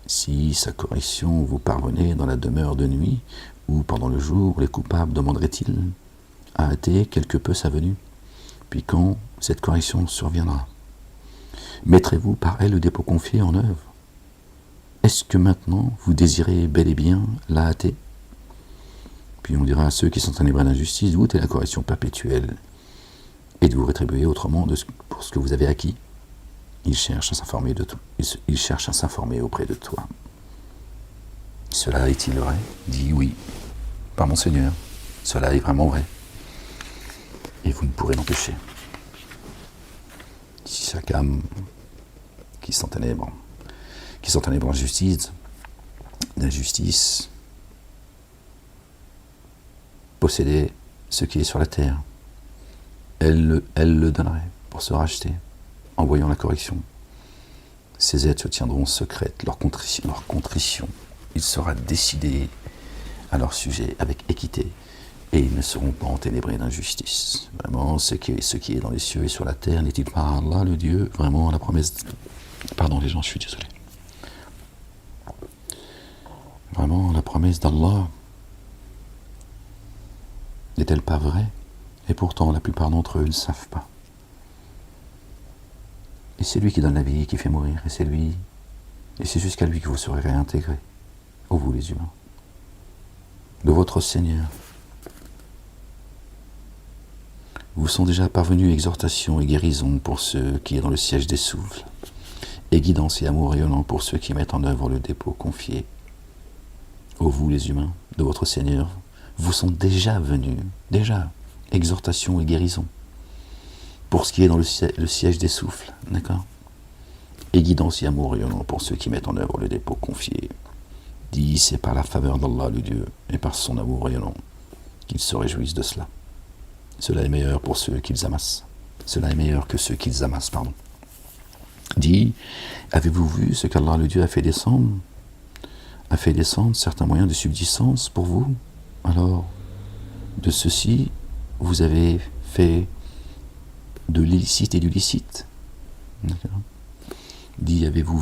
si sa correction vous parvenait dans la demeure de nuit ou pendant le jour, les coupables demanderaient-ils à hâter quelque peu sa venue? Puis quand cette correction surviendra, mettrez-vous par elle le dépôt confié en œuvre? Est-ce que maintenant vous désirez bel et bien la hâter? Puis on dira à ceux qui sont ténébrés d'injustice, où est la correction perpétuelle? Et de vous rétribuer autrement pour ce que vous avez acquis. Il cherche à s'informer de tout. Il cherche à s'informer auprès de toi. Cela est-il vrai? Dis oui, par mon Seigneur, cela est vraiment vrai. Et vous ne pourrez l'empêcher. Si chaque âme qui s'enténèbre d'injustice, possédait ce qui est sur la terre, elle le donnerait pour se racheter, en voyant la correction. Ces êtres se tiendront secrètes, leur contrition. Il sera décidé à leur sujet avec équité, et ils ne seront pas enténébrés d'injustice. Vraiment, ce qui est dans les cieux et sur la terre, n'est-il pas Allah, le Dieu, vraiment la promesse... Pardon les gens, je suis désolé. Vraiment, la promesse d'Allah n'est-elle pas vraie? Et pourtant, la plupart d'entre eux ne savent pas. Et c'est lui qui donne la vie, qui fait mourir, et c'est jusqu'à lui que vous serez réintégrés, ô vous les humains, de votre Seigneur. Vous sont déjà parvenus exhortation et guérison pour ceux qui est dans le siège des souffles, et guidance et amour rayonnant pour ceux qui mettent en œuvre le dépôt confié. Ô vous les humains, de votre Seigneur, vous sont déjà venus, exhortation et guérison, pour ce qui est dans le siège des souffles, d'accord? Et guidance et amour rayonnant pour ceux qui mettent en œuvre le dépôt confié. Dis, c'est par la faveur d'Allah le Dieu, et par son amour rayonnant, qu'ils se réjouissent de cela. Cela est meilleur pour ceux qu'ils amassent. Cela est meilleur que ceux qu'ils amassent, pardon. Dis, avez-vous vu ce qu'Allah le Dieu a fait descendre? A fait descendre certains moyens de subsistance pour vous? Alors, de ceci, vous avez fait de l'illicite et du licite. Dit, avez-vous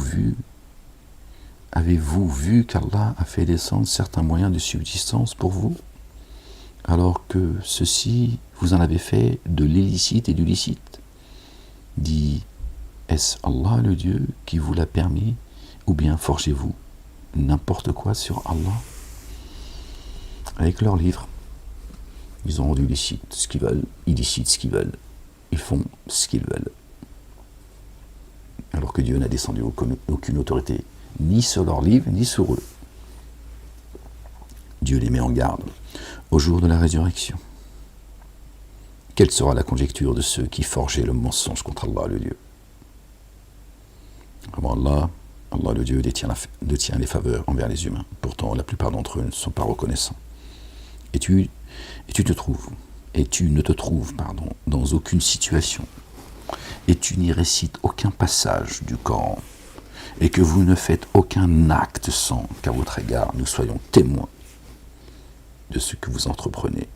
vu qu'Allah a fait descendre certains moyens de subsistance pour vous, alors que ceci, vous en avez fait de l'illicite et du licite? Dit, est-ce Allah le Dieu qui vous l'a permis, ou bien forgez-vous n'importe quoi sur Allah? Avec leurs livres, ils ont rendu licite ce qu'ils veulent, illicite ce qu'ils veulent, ils font ce qu'ils veulent. Alors que Dieu n'a descendu aucune autorité, ni sur leurs livres, ni sur eux. Dieu les met en garde au jour de la résurrection. Quelle sera la conjecture de ceux qui forgeaient le mensonge contre Allah le Dieu? Vraiment Allah le Dieu détient les faveurs envers les humains. Pourtant, la plupart d'entre eux ne sont pas reconnaissants. Et tu ne te trouves dans aucune situation, et tu n'y récites aucun passage du Coran, et que vous ne faites aucun acte sans qu'à votre égard nous soyons témoins de ce que vous entreprenez.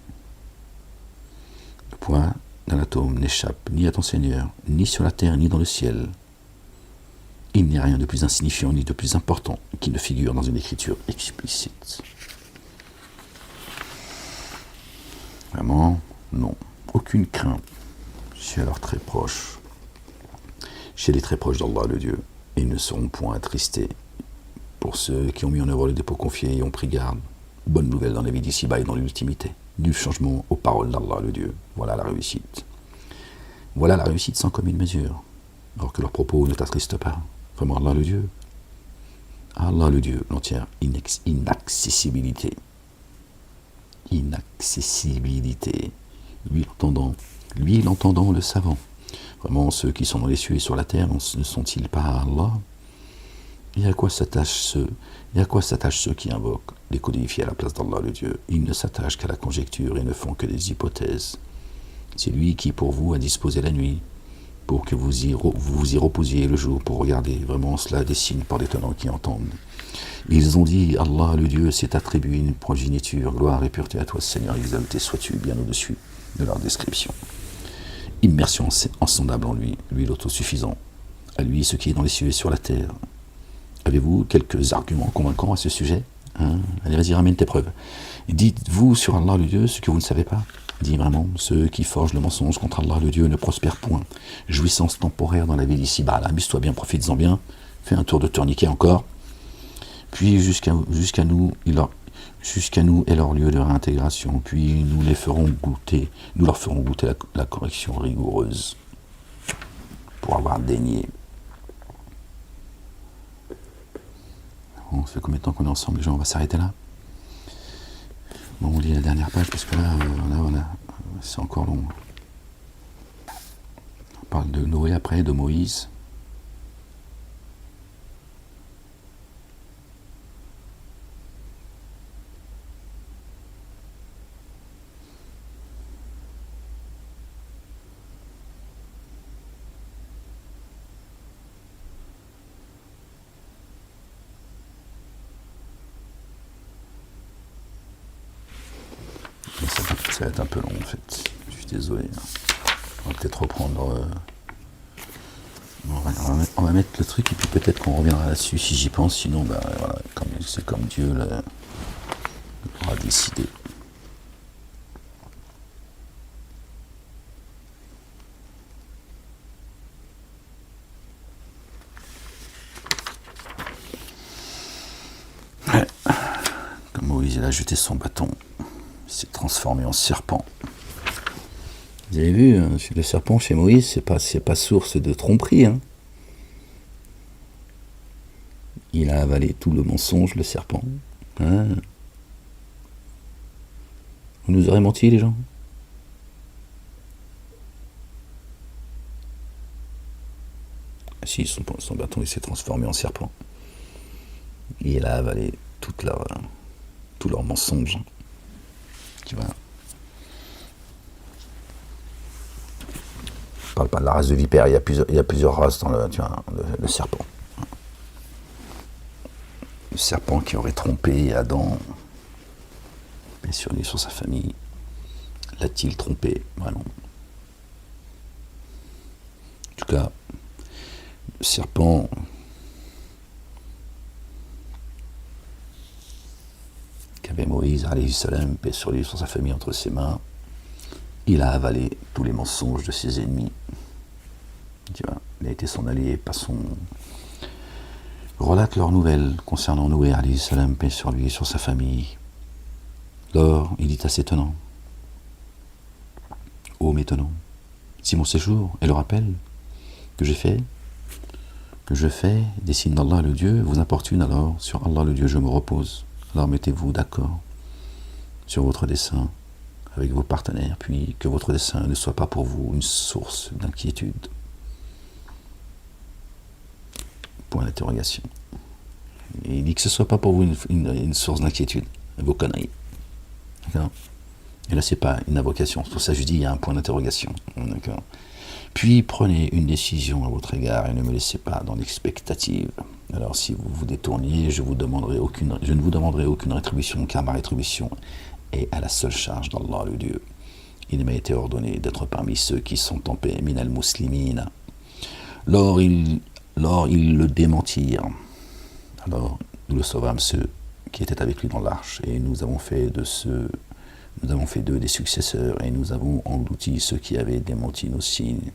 Le point d'un atome n'échappe ni à ton Seigneur, ni sur la terre, ni dans le ciel. Il n'y a rien de plus insignifiant ni de plus important qui ne figure dans une écriture explicite. Vraiment, non. Aucune crainte chez leurs très proches, chez les très proches d'Allah le Dieu. Ils ne seront point attristés. Pour ceux qui ont mis en œuvre le dépôt confié et ont pris garde, bonne nouvelle dans la vie d'ici-bas et dans l'ultimité. Nul changement aux paroles d'Allah le Dieu. Voilà la réussite. Voilà la réussite sans commune mesure. Alors que leurs propos ne t'attristent pas. Vraiment, Allah le Dieu. Allah le Dieu, l'entière inaccessibilité. Inaccessibilité. Lui l'entendant, le savant. Vraiment, ceux qui sont dans les cieux et sur la terre ne sont-ils pas à Allah? Et à quoi s'attachent ceux qui invoquent les codifiés à la place d'Allah le Dieu? Ils ne s'attachent qu'à la conjecture et ne font que des hypothèses. C'est lui qui pour vous a disposé la nuit, pour que vous y reposiez le jour, pour regarder. Vraiment, cela des signes par des tenants qui entendent. Ils ont dit, Allah le Dieu s'est attribué une progéniture, gloire et pureté à toi Seigneur, exalté sois-tu bien au-dessus de leur description. Immersion insondable en lui, lui l'autosuffisant, à lui ce qui est dans les cieux et sur la terre. Avez-vous quelques arguments convaincants à ce sujet? Allez, vas-y, ramène tes preuves. Dites-vous sur Allah le Dieu ce que vous ne savez pas. Dis vraiment, ceux qui forgent le mensonge contre Allah le Dieu ne prospèrent point. Jouissance temporaire dans la vie d'ici-bas. Amuse-toi bien, profites-en bien. Fais un tour de tourniquet encore. Puis jusqu'à nous est leur lieu de réintégration. Puis nous leur ferons goûter la correction rigoureuse pour avoir daigné. Bon, ça fait combien de temps qu'on est ensemble, les gens? On va s'arrêter là. Bon, on lit la dernière page parce que là, c'est encore long. On parle de Noé après, de Moïse. Ça va être un peu long en fait, je suis désolé. On va peut-être reprendre... on va mettre le truc et puis peut-être qu'on reviendra là-dessus si j'y pense, sinon voilà, c'est comme Dieu aura décidé. Ouais. Comme Moïse, il a jeté son bâton. Il s'est transformé en serpent. Vous avez vu, le serpent chez Moïse, c'est pas source de tromperie. Il a avalé tout le mensonge, le serpent. Vous nous aurez menti, les gens? Si, son bâton, il s'est transformé en serpent. Et il a avalé tout leur mensonge. Tu vois. Je parle pas de la race de vipère, il y a plusieurs races dans le serpent. Le serpent qui aurait trompé Adam, mais sur lui, sur sa famille, l'a-t-il trompé? Vraiment. En tout cas, le serpent qu'avait Moïse, alayhi salam, paix sur lui, sur sa famille, entre ses mains, il a avalé tous les mensonges de ses ennemis. Tu vois, il a été son allié, pas son... Relate leurs nouvelles concernant Noé, alayhi salam, paix sur lui et sur sa famille. Lors, il dit à ses tenants, ô mes tenants, si mon séjour est le rappel que je fais des signes d'Allah le Dieu vous importune, alors sur Allah le Dieu je me repose. Alors mettez-vous d'accord sur votre dessein avec vos partenaires, puis que votre dessein ne soit pas pour vous une source d'inquiétude. Point d'interrogation. Et il dit que ce ne soit pas pour vous une source d'inquiétude, vos conneries. D'accord? Et là, c'est pas une invocation. C'est pour ça que je dis il y a un point d'interrogation. D'accord? Puis prenez une décision à votre égard et ne me laissez pas dans l'expectative. Alors si vous vous détourniez, je ne vous demanderai aucune rétribution, car ma rétribution est à la seule charge d'Allah le Dieu. Il m'a été ordonné d'être parmi ceux qui sont en paix, min al-muslimina. Lors ils le démentirent. Alors nous le sauvâmes ceux qui étaient avec lui dans l'arche, et nous avons fait d'eux des successeurs, et nous avons englouti ceux qui avaient démenti nos signes.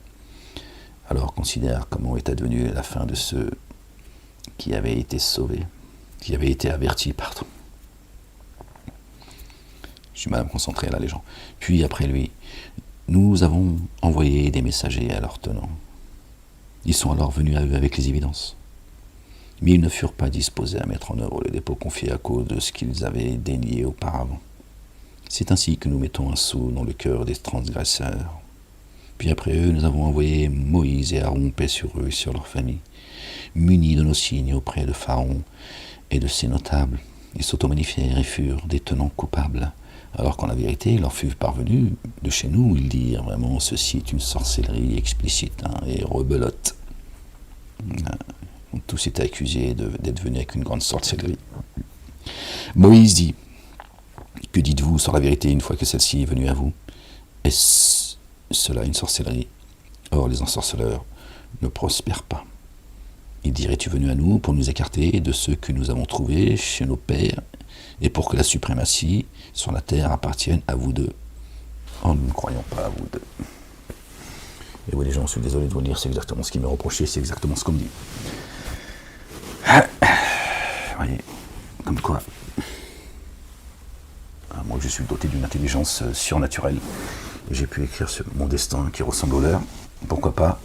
Alors considère comment est advenue la fin de ceux qui avaient été sauvés, qui avaient été avertis, pardon. Je suis mal à me concentrer là, les gens. Puis après lui, Nous avons envoyé des messagers à leur tenant. Ils sont alors venus à eux avec les évidences. Mais ils ne furent pas disposés à mettre en œuvre le dépôt confié à cause de ce qu'ils avaient dénié auparavant. C'est ainsi que nous mettons un sceau dans le cœur des transgresseurs. Puis après eux, nous avons envoyé Moïse et Aaron, paix sur eux et sur leurs familles, munis de nos signes auprès de Pharaon et de ses notables. Ils s'automagnifièrent et furent des tenants coupables, alors qu'en la vérité, il leur fut parvenu de chez nous, ils dirent vraiment, ceci est une sorcellerie explicite et rebelote. Tous étaient accusés d'être venus avec une grande sorcellerie. Moïse dit, que dites-vous sur la vérité une fois que celle-ci est venue à vous? Est-ce cela une sorcellerie? Or, les ensorceleurs ne prospèrent pas. Il dit, es-tu venu à nous pour nous écarter de ceux que nous avons trouvés chez nos pères et pour que la suprématie sur la terre appartienne à vous deux? Oh, nous ne croyons pas à vous deux. Et oui, les gens, je suis désolé de vous le dire, c'est exactement ce qui m'est reproché, c'est exactement ce qu'on me dit. Vous voyez, comme quoi, moi je suis doté d'une intelligence surnaturelle, et j'ai pu écrire mon destin qui ressemble au leur, pourquoi pas?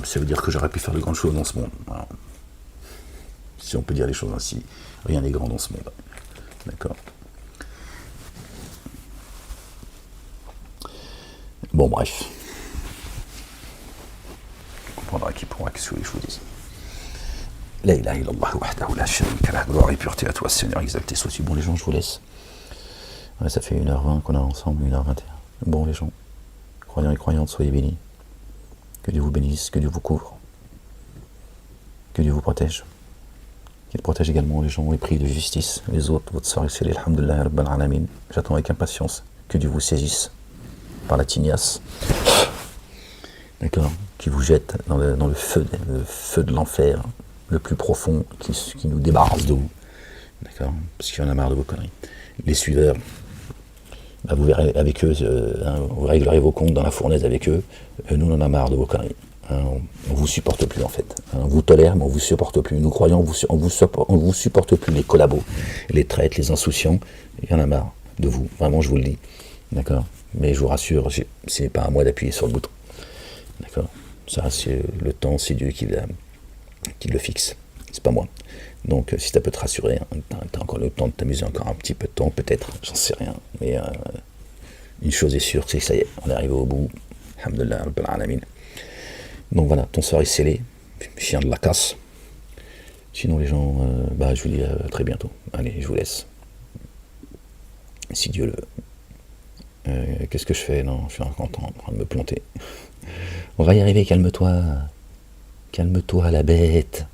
Ça veut dire que j'aurais pu faire de grandes choses dans ce monde. Alors, si on peut dire les choses ainsi, rien n'est grand dans ce monde. D'accord. Bon, bref. On comprendra qui pourra, qu'est-ce que je vous dis. La ilaha illallah wahdahu la sharika lah, gloire et pureté à toi, Seigneur, exalté sois-tu. Bon, les gens, je vous laisse. Ouais, ça fait 1h20 qu'on est ensemble, 1h21. Bon, les gens, croyants et croyantes, soyez bénis. Que Dieu vous bénisse, que Dieu vous couvre, que Dieu vous protège, qu'il protège également les gens épris de justice, les autres, votre sort est scellé, alhamdoulilah, rabbal alamin. J'attends avec impatience que Dieu vous saisisse par la tignasse, d'accord, qui vous jette dans le feu de l'enfer, le plus profond, qui nous débarrasse de vous, d'accord, parce qu'il y en a marre de vos conneries. Les suiveurs, bah vous verrez avec eux, vous réglerez vos comptes dans la fournaise avec eux. Nous, on en a marre de vos conneries. On vous supporte plus en fait. On vous tolère, mais on vous supporte plus. Nous croyons, on vous supporte plus. Les collabos, les traîtres, les insouciants, il y en a marre de vous. Vraiment, je vous le dis. D'accord. Mais je vous rassure, c'est pas à moi d'appuyer sur le bouton. D'accord. Ça, c'est le temps, c'est Dieu qui le fixe. C'est pas moi. Donc, si ça peut te rassurer, hein, t'as encore le temps de t'amuser encore un petit peu de temps, peut-être, j'en sais rien. Mais une chose est sûre, c'est que ça y est, on est arrivé au bout. Alhamdulillah, rabbal alamin. Donc voilà, ton sort est scellé, chien de la casse. Sinon, les gens, je vous dis à très bientôt. Allez, je vous laisse. Si Dieu le veut. Qu'est-ce que je fais? Non, je suis encore en train de me planter. On va y arriver, calme-toi. Calme-toi, la bête.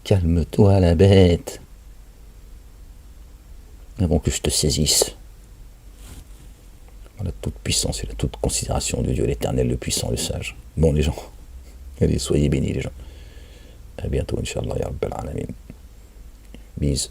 Calme-toi, la bête. Avant que je te saisisse. La toute puissance et la toute considération de Dieu l'éternel, le puissant, le sage. Bon, les gens, allez, soyez bénis, les gens. À bientôt, Inch'Allah, ya Rabbal Alamin. Bisous.